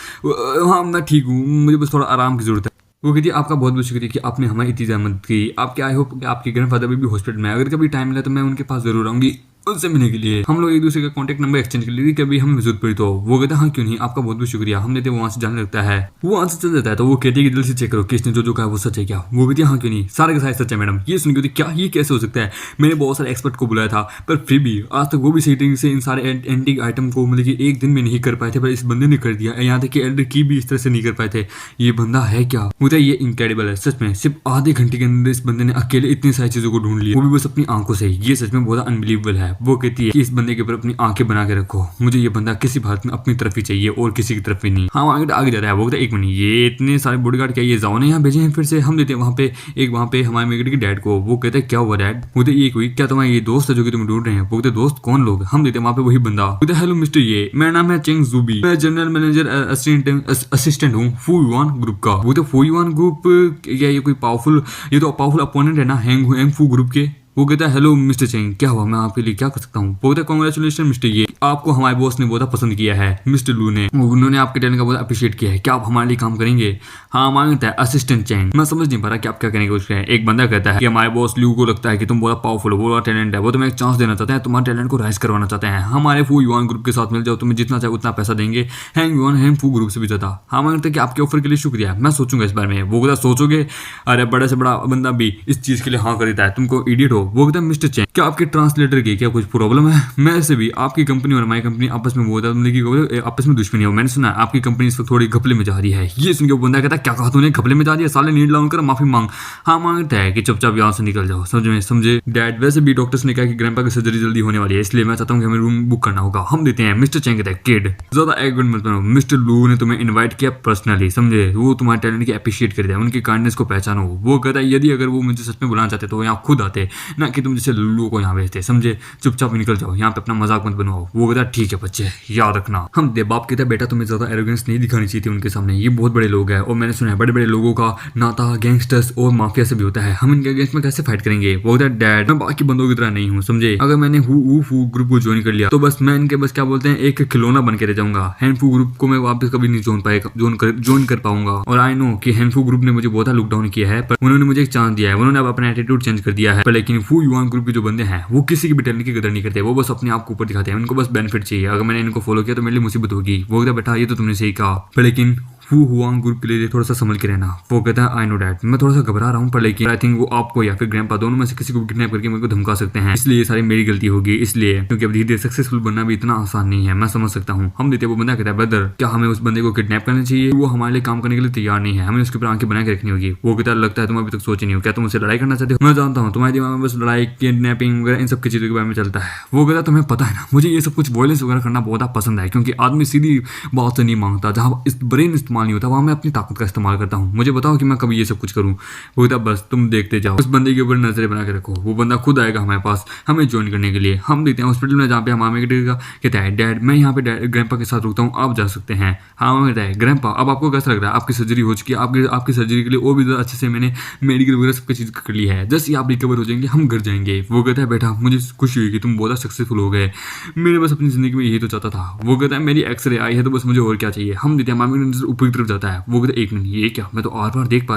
हाँ मैं ठीक हूँ, मुझे बस थोड़ा आराम की जरूरत है। वो कहती है आपका बहुत बहुत शुक्रिया कि आपने हमारी इतनी मदद की। आपके आई होप आपके ग्रैंडफादर भी हॉस्पिटल में है, अगर कभी टाइम मिला तो मैं उनके पास जरूर आऊंगी उनसे मिलने के लिए। हम लोग एक दूसरे का कांटेक्ट नंबर एक्सचेंज कर लिए कभी हमें जरूरत पड़ी तो। वो कहता है हाँ क्यों नहीं, आपका बहुत बहुत शुक्रिया। हम देते वहां से जाने लगता है, वो वहां से चल जाता है। तो वो कहती है कि दिल से चेक करो कि इसने जो कहा वो सच है क्या। वो कहती है हाँ क्यों नहीं, सारे का सारा सच है मैडम। ये सुन के क्या ये कैसे हो सकता है, मैंने बहुत सारे एक्सपर्ट को बुलाया था पर फिर भी आज तक वो भी सेटिंग से इन सारे एंटीक आइटम को मतलब कि एक दिन में नहीं कर पाए थे, पर इस बंदे ने कर दिया। यहाँ तक कि एल्डर की भी इस तरह से नहीं कर पाए थे। ये बंदा है क्या, मुझे ये इनक्रेडिबल है सच में। सिर्फ आधे घंटे के अंदर इस बंदे ने अकेले इतनी सारी चीजों को ढूंढ लिया, वो भी बस अपनी आंखों से। ये सच में बहुत अनबिलीवेबल है। वो कहती है कि इस बंदे के ऊपर अपनी आंखें बना के रखो, मुझे ये बंदा किसी बात में अपनी तरफ ही चाहिए और किसी की तरफ भी नहीं। हाँ आगे जाता है। वो कहता है एक मिनट, ये इतने सारे बॉडीगार्ड क्या ये जाओ ने यहाँ भेजे हैं फिर से। हम देते हैं वहाँ पे हमारे मेगड के डैड को। वो कहते हैं क्या हुआ डैड। वो कहते ये कोई क्या तुम्हारा ये दोस्त है जो कि तुम ढूंढ रहे हैं। वो कहते दोस्त कौन लोग। हम देते हैं वहाँ पे वही बंदा। वो कहते हेलो मिस्टर, ये मेरा नाम है चेंग जूबी, मैं जनरल मैनेजर असिस्टेंट हूँ फू युआन ग्रुप का। वो तो फू युआन ग्रुप क्या ये कोई पावरफुल, ये तो पावरफुल अपोनेंट है ना हैंग फू ग्रुप के। वो कहता है हेलो मिस्टर चेंग, क्या हुआ, मैं आपके लिए क्या कर सकता हूँ। बोलता है कांग्रेचुलेशन मिस्टर, ये आपको हमारे बॉस ने बहुत पसंद किया है। मिस्टर लू ने, उन्होंने आपके टैलेंट का बहुत अप्रिशिएट किया है। क्या आप हमारे लिए काम करेंगे। हाँ मांगता है असिस्टेंट चेंग। मैं समझ नहीं पा रहा कि आप क्या करेंगे उसके। एक बंदा कहता है कि हमारे बॉस लू को लगता है कि तुम बहुत पावरफुल हो, बहुत टैलेंट है, वो तुम्हें एक चांस देना चाहते हैं, तुम्हारे टैलेंट को राइज करवाना चाहते हैं। हमारे फू युआन ग्रुप के साथ मिल जाओ, तुम्हें जितना चाहे उतना पैसा देंगे, हैंग फू ग्रुप से भी ज्यादा। हाँ मांगता है कि आपके ऑफर के लिए शुक्रिया, मैं सोचूंगा इस बारे में। वो कहता सोचोगे, अरे बड़े से बड़ा बंदा भी इस चीज के लिए हाँ कर देता है, तुमको इडियट हो। वो कहता है मिस्टर चेंग, क्या आपके ट्रांसलेटर की क्या कुछ प्रॉब्लम है। मैं से भी आपकी कंपनी और हमारी कंपनी आपस में वो आपस में दुश्मनी है। मैंने सुना आपकी कंपनी इस वक्त थोड़ी घपले में जा रही है। ये सुन के वो बंदा कहता है क्या कहा तूने, घपले में जा रही है, साले नीड लाउन कर माफी मांग। हाँ मांगता है कि चुपचाप यहाँ से निकल जाओ, समझे डैड। वैसे भी डॉक्टर्स ने कहा कि ग्रैंडपा की सर्जरी जल्दी होने वाली है, इसलिए मैं चाहता हूँ कि हमें रूम बुक करना होगा। हम देते हैं। मिस्टर चेंग कहता है किड ज्यादा एग्रेंट मत बनो, मिस्टर लू ने तुम्हें इन्वाइट किया पर्सनली, समझे। वो तुम्हारे टैलेंट की अप्रिशिएट कर दिया, उनकी काइंडनेस को पहचानो। वो कहता है यदि अगर वो मुझे सच में बुलाना चाहते तो यहाँ खुद आते, ना कि तुम जैसे लुल्लू को यहाँ भेजते, समझे। चुपचाप निकल जाओ, यहाँ पे अपना मजाक मत बनवाओ। वो कहता है ठीक है बच्चे, याद रखना। हम दे बाप कहता है बेटा तुम्हें ज्यादा एरोगेंस नहीं दिखानी चाहिए थी उनके सामने, ये बहुत बड़े लोग हैं और मैंने सुना है बड़े बड़े लोगों का नाता गैंगस्टर्स और माफिया से भी होता है, हम इनके अगेंस्ट में कैसे फाइट करेंगे। वो कहता है डैड मैं बाकी बंदों की तरह नहीं हूँ, समझे। अगर मैंने हु ग्रुप को ज्वाइन कर लिया तो बस मैं इनके बस क्या बोलते हैं एक खिलौना बन के रह जाऊंगा। हैंडफू ग्रुप को मैं वापस कभी नहीं ज्वाइन कर पाऊंगा। और आई नो कि हैंडफू ग्रुप ने मुझे बहुत लुक डाउन किया है, पर उन्होंने मुझे एक चांस दिया है, उन्होंने अब अपना एटीट्यूड चेंज कर दिया है। पर लेकिन फू युआन ग्रुप के जो बंदे हैं वो किसी की भी टैलेंट की कदर नहीं करते, वो बस अपने आप को ऊपर दिखाते हैं, उनको बस बेनिफिट चाहिए। अगर मैंने इनको फॉलो किया तो मेरे लिए मुसीबत होगी। वो कहता बेटा ये तो तुमने सही कहा, पर लेकिन फू हुआंग ग्रुप के लिए थोड़ा सा संभल के रहना। वो कहता है आई नो डैड, मैं थोड़ा सा घबरा रहा हूँ, पर लेकिन आई थिंक वो आपको या फिर ग्रैंडपा दोनों में से किसी को किडनैप करके मेरे को धमका सकते हैं, इसलिए ये सारी मेरी गलती होगी। इसलिए क्योंकि अब धीरे धीरे सक्सेसफुल बनना भी इतना आसान नहीं है, मैं समझ सकता हूँ। हम देते वो बंदा कहता है ब्रदर क्या हमें उस बंदे को किडनैप करना चाहिए, वो हमारे लिए काम करने के लिए तैयार नहीं है, हमें उसके ऊपर आंखें बना के रखनी होगी। वो कहता है लगता है तुम अभी तक सोचे नहीं हो, क्या तुम उससे लड़ाई करना चाहते हो। मैं जानता हूँ तुम्हारे दिमाग में बस लड़ाई किडनैपिंग वगैरह इन सब की चीजों के बारे में चलता है। वो कहता है तुम्हें पता है ना मुझे ये सब कुछ वॉयलेंस वगैरह करना बहुत पसंद है, क्योंकि आदमी सीधी बात से नहीं मांगता, जहाँ ब्रेन इस्तेमाल नहीं होता वहाँ मैं अपनी ताकत का इस्तेमाल करता हूँ। मुझे बताओ कि मैं कभी ये सब कुछ करूँ। वो कहता बस तुम देखते जाओ, उस बंदे के ऊपर नजरें बना के रखो, वो बंदा खुद आएगा हमारे पास हमें ज्वाइन करने के लिए। हम देते हैं हॉस्पिटल में जहाँ पे हमारे कहता है डैड मैं यहाँ पे ग्रैंडपा के साथ रुकता हूँ, आप जा सकते हैं। हाँ कहता है ग्रैंडपा अब आपको कैसा लग रहा है, आपकी सर्जरी हो चुकी है, आपकी सर्जरी के लिए और भी ज़्यादा अच्छे से मैंने मेडिकल वगैरह सबकी चीज़ कर ली है, जैसे आप रिकवर हो जाएंगे हम घर जाएंगे। वो कहता है बेटा मुझे खुशी हुई कि तुम बहुत सक्सेसफुल हो गए, मैंने बस अपनी जिंदगी में यही तो चाहता था। वो कहता है मेरी एक्सरे आई है तो बस मुझे और क्या चाहिए। हम देते हैं मामी नजर ऊपर की तरफ जाता है। वो कहता है एक मिनट ये क्या, मैं तो आर पार देख पा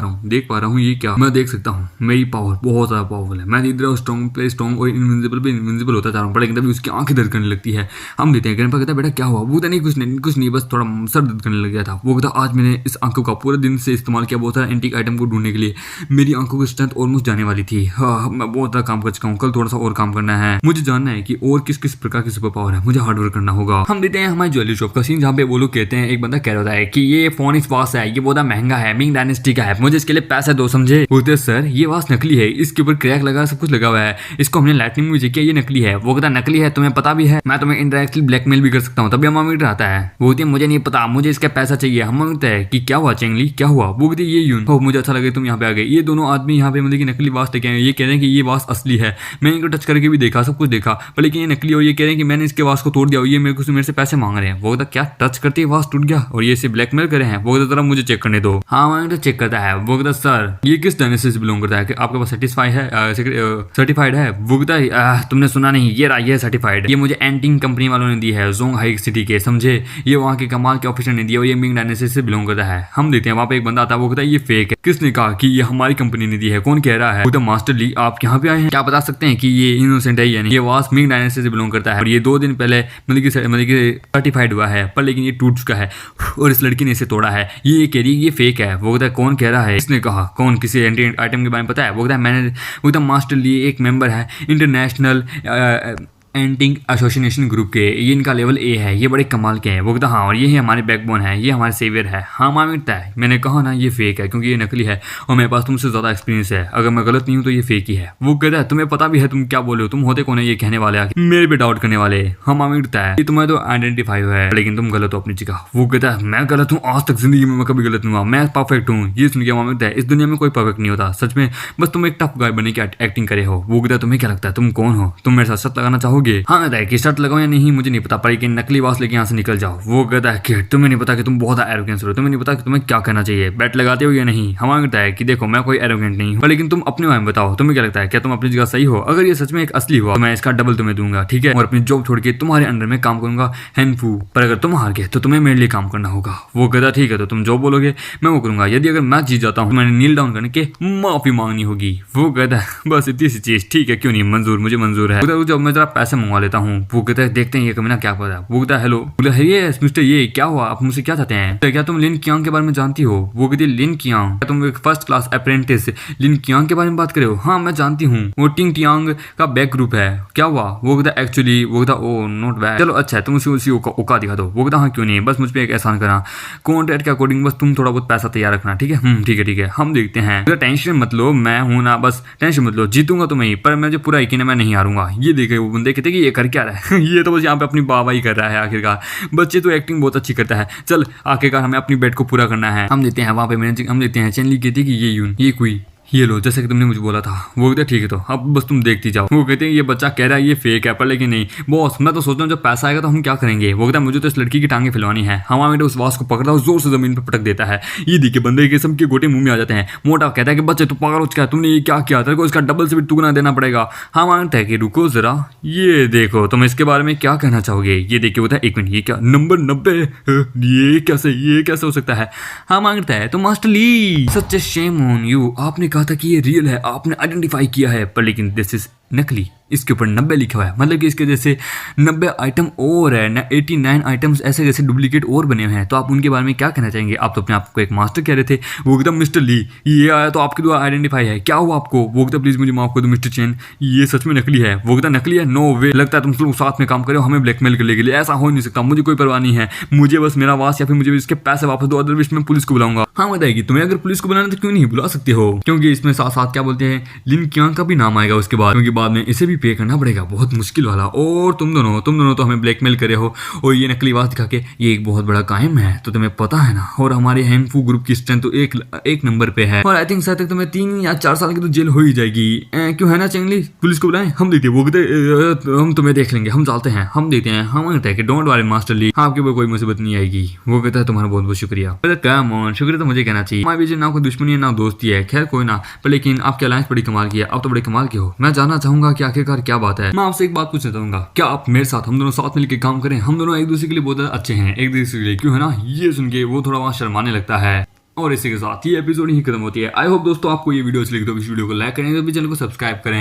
रहा हूँ ये क्या, मैं देख सकता हूँ, मेरी पावर बहुत ज़्यादा पावरफुल है, मैं इधर स्ट्रॉन्ग और इनविजिबल होता जा रहा हूँ, लेकिन तभी उसकी आंखें दर्द करने लगती है। हम देते हैं ग्रैंडपा कहता है बेटा क्या हुआ। वो कहता नहीं कुछ नहीं बस थोड़ा सर दर्द करने लग गया था। वो कहता आज मैंने इस आंखों का पूरे दिन से इस्तेमाल किया बहुत सारा एंटीक आइटम को ढूंढने के लिए, मेरी आंखों की स्ट्रेंथ ऑलमोस्ट जाने वाली थी। हाँ मैं बहुत ज़्यादा काम कर चुका हूँ, कल थोड़ा सा और काम करना है, मुझे जानना है कि और किस किस प्रकार की सुपर पावर है, मुझे हार्ड वर्क करना होगा। हम देते हैं हमारी ज्वेलरी शॉप का सीन जहाँ पे वो लोग कहते हैं एक बंदा कह रहा है कि ये फोन इस वास है, ये बहुत महंगा है, मिंग डायनेस्टी का है, मुझे इसके लिए पैसे दो, समझे। बोलते सर ये वास नकली है, इसके ऊपर क्रैक लगा, सब कुछ लगा हुआ है, इसको हमने लाइटनिंग में चेक किया, ये नकली है। वो कहता नकली है, तुम्हें पता भी है, मैं तुम्हें इनडायरेक्टली ब्लैकमेल भी कर सकता हूँ, तभी थर्मामीटर आता है। वो कहती है मुझे नहीं पता, मुझे इसका पैसा चाहिए। हम मांगते हैं कि क्या हुआ चेंगली, क्या हुआ। वो कहती है ये यून, हो मुझे अच्छा लगे तुम यहाँ पे आ गए। ये दोनों आदमी यहाँ पे मतलब कि नकली वास लेके आए, ये कह रहे हैं कि ये वास असली है, मैंने इनको टच करके भी देखा, सब कुछ देखा, पर लेकिन ये नकली, और ये कह रहे हैं कि मैंने इसके वास को तोड़ दिया, ये मेरे से पैसे मांग रहे हैं। वो कहता क्या टच करते ही वास टूट गया और ये इसे ब्लैकमेल करे हैं। वो कहता जरा मुझे चेक करने दो। हाँ मैं तो चेक करता है। वो कहता सर ये किस डायनेस्टी से बिलोंग करता है, कि आपके पास सर्टिफाइड है। वो कहता तुमने सुना नहीं, ये रहा, ये सर्टिफाइड, ये मुझे एंटिंग कंपनी वालों ने दी है, जोंग हाई सिटी के, समझे, ये वहाँ के कमाल के ऑफिसर ने दिया और ये मिंग डायनेस्टी से बिलोंग करता है। हम देते हैं वहाँ पे एक बंदा आता है, वो कहता है ये फेक है। किसने कहा कि ये हमारी कंपनी ने दी है, कौन कह रहा है। वो तो मास्टर ली आप यहाँ पे आए हैं, क्या बता सकते हैं कि ये इनोसेंट है या नहीं। ये वास मिंग डायनेस्टी से बिलोंग करता है और ये 2 दिन पहले मतलब कि सर्टिफाइड हुआ है, पर लेकिन ये टूट चुका है और इस लड़की ने इसे तोड़ा है। ये कह रही है ये फेक है। वो कहता है कौन कह रहा है, इसने कहा कौन, किसी एंटी आइटम के बारे में पता है। वो कहता है मैंने, वो कहता मास्टर ली एक मेंबर है इंटरनेशनल एंटिंग एसोसिएशन ग्रुप के, ये इनका लेवल ए है, ये बड़े कमाल के हैं। वो कहता हाँ और ये ही हमारे बैकबोन है, ये हमारे सेवियर है। हाँ मानता है, मैंने कहा ना ये फेक है क्योंकि ये नकली है और मेरे पास तुमसे ज़्यादा एक्सपीरियंस है, अगर मैं गलत नहीं हूँ तो ये फेक ही है। वो कहता है तुम्हें पता भी है तुम क्या बोले हो, तुम होते कौन है ये कहने वाले, मेरे पे डाउट करने वाले। हाँ मानता है, ये तुम्हें तो आइडेंटिफाई है लेकिन तुम गलत हो अपनी जगह। वो कहता है मैं गलत हूँ, आज तक जिंदगी में मैं कभी गलत नहीं हुआ, मैं परफेक्ट हूँ। ये सुन के मानता है इस दुनिया में कोई परफेक्ट नहीं होता, सच में, बस तुम एक टफ गाय बने की एक्टिंग करे हो। वो कहता है तुम्हें क्या लगता है तुम कौन हो, तुम मेरे साथ शर्त लगाना चाहोगे। हाँ कहता है कि शर्त लगाओ या नहीं मुझे नहीं पता, पर लेकिन नकली वास लेके यहाँ से निकल जाओ। वो कहता है कि तुम्हें नहीं पता कि तुम बहुत एरोगेंस हो, तुम्हें नहीं पता कि तुम्हें क्या कहना चाहिए, बैट लगाते हो या नहीं। हमारा कहता है कि देखो मैं कोई एरोगेंट नहीं हूँ, लेकिन तुम अपने बारे में बताओ, तुम्हें क्या लगता है, क्या तुम अपनी जगह सही हो। अगर ये सच में एक असली हुआ तो मैं इसका डबल तुम्हें दूंगा, ठीक है, और अपनी जॉब छोड़ के तुम्हारे अंडर में काम करूंगा हैंडफू, पर अगर तुम हार गए तो तुम्हें मेरे लिए काम करना होगा। वो कहता ठीक है, तो तुम जो बोलोगे मैं वो करूंगा, यदि अगर मैं जीत जाता हूँ मैंने नील डाउन करने के माफी मांगनी होगी। वो कहता है बस इतनी सी चीज, ठीक है क्यों नहीं, मंजूर, मुझे मंजूर है। जब मैं जरा पैसे मंगवा लेता हूँ। वो कहता है देखते हैं ये कमीना क्या पता। वो कहता है हेलो, बोले ये मिस्टर ये क्या हुआ, आप मुझसे क्या चाहते हैं, क्या तुम लिन कियांग के बारे में जानती हो। वो कहती है लिन कियांग, क्या तुम एक फर्स्ट क्लास अप्रेंटिस लिन कियांग के बारे में बात कर रहे हो। हाँ मैं जानती हूँ, वो टिंग टियांग का बैक ग्रुप है, क्या हुआ। वो कहता है एक्चुअली, वो कहता ओ नॉट बैड, चलो अच्छा है तुम उसी औकात दिखा दो। वो कहता हाँ क्यों नहीं, बस मुझ पर एक एहसान करा, कॉन्ट्रैक्ट के अकॉर्डिंग बस तुम थोड़ा बहुत पैसा तैयार रखना, ठीक है। ठीक है हम देखते हैं, टेंशन मत लो, मैं हूं ना, बस टेंशन मत लो, जीतूंगा तो मैं ही, पर मुझे पूरा यकीन है मैं नहीं हारूंगा। ये देखे वो बंदे कहते कि ये कर क्या रहा है ये तो बस यहाँ पे अपनी वाहवाही कर रहा है। आखिरकार बच्चे तो एक्टिंग बहुत अच्छी करता है, चल आखिरकार हमें अपनी बेट को पूरा करना है। हम देते हैं वहाँ पे हम देते हैं चैनली कहती कि ये यून ये कोई ये लो, जैसे कि तुमने मुझे बोला था। वो कहते ठीक है तो अब बस तुम देखती जाओ। वो कहते हैं ये बच्चा कह रहा है ये फेक है, पर लेकिन नहीं बॉस, मैं तो सोच रहा हूँ जब पैसा आएगा तो हम क्या करेंगे। वो कहता है मुझे तो इस लड़की की टांगे फैलवानी है। हवा में उस वास को पकड़ता है, जोर से जमीन पर पटक देता है। ये देखिए बंदे के सब के गोटे मुंह में आ जाते हैं। मोटा कहता है कि बच्चे तू पागल हो चुका है, तुमने ये क्या किया, तेरे को इसका डबल से भी दुगना देना पड़ेगा। हाँ मानता है कि रुको जरा, ये देखो तुम इसके बारे में क्या कहना चाहोगे। ये देखिए होता है एक मिनट, ये क्या नंबर 90, ये कैसे हो सकता है। हाँ मांगता है तो मास्टर ली सच शेम ऑन यू, आपने कहा था कि ये रियल है, आपने आइडेंटिफाई किया है, पर लेकिन दिस इज नकली, इसके ऊपर 90 लिखा हुआ है, मतलब कि इसके जैसे 90 आइटम और है ना, 89 आइटम्स ऐसे जैसे डुप्लीकेट और बने हुए हैं। तो आप उनके बारे में क्या कहना चाहेंगे। आप तो अपने आप को एक मास्टर कह रहे थे। वो एकदम मिस्टर ली ये आया तो आपके द्वारा आइडेंटिफाई है, क्या हुआ आपको। वो एकदम प्लीज मुझे माफ कर दो मिस्टर चेन, ये सच में नकली है। वो एकदम नकली है, नो वे, लगता है तुम लोग साथ में काम करो हमें ब्लैकमेल करने के लिए, ऐसा हो नहीं सकता, मुझे कोई परवाह नहीं है, मुझे बस मेरा वास या फिर मुझे इसके पैसे वापस दो, अदरवाइज मैं पुलिस को बुलाऊंगा। हाँ बताएगी तुम्हें अगर पुलिस को बुलाना तो क्यों नहीं बुला सकते हो, क्योंकि इसमें साथ साथ क्या बोलते हैं लिन कियांग का भी नाम आएगा उसके बाद, क्योंकि बाद में इसे भी पे करना पड़ेगा, बहुत मुश्किल वाला। और तुम दोनों तो हमें ब्लैकमेल करे हो और ये नकली वास दिखा के ये एक बहुत बड़ा कायम है, तो तुम्हें पता है ना। और हमारे हैंडफू ग्रुप की स्ट्रेंथ तो एक नंबर पे है, और आई थिंक शायद तक तुम्हें 3 या 4 साल की तो जेल हो ही जाएगी। क्यों है ना चेंगली, पुलिस को बुलाएं, हम देखते वो कहते हम तुम्हें देख लेंगे, हम चलते हैं, हम देखते हैं। हम कहते हैं कि डोंट वरी मास्टर ली, आपके ऊपर कोई मुसीबत नहीं आएगी। वो कहता है तुम्हारा बहुत बहुत शुक्रिया। कम ऑन, शुक्रिया तो मुझे कहना चाहिए, हमारे बीच ना कोई दुश्मनी है ना दोस्ती है, खैर कोई ना, पर लेकिन आपकी अलायंस बड़ी कमाल की है, आप तो बड़े कमाल के हो। मैं जानना चाहूंगा कि आखिरकार क्या बात है। मैं आपसे एक बात पूछना चाहूंगा, क्या आप मेरे साथ, हम दोनों साथ मिलकर काम करें, हम दोनों एक दूसरे के लिए बहुत अच्छे हैं, एक दूसरे के लिए, क्यों है ना। ये सुन के वो थोड़ा वहां शर्माने लगता है। और इसी के साथ ये एपिसोड ही खत्म होती है। आई होप दोस्तों आपको ये वीडियो अच्छी लगी तो इस वीडियो को लाइक करें, तो चैनल को सब्सक्राइब करें।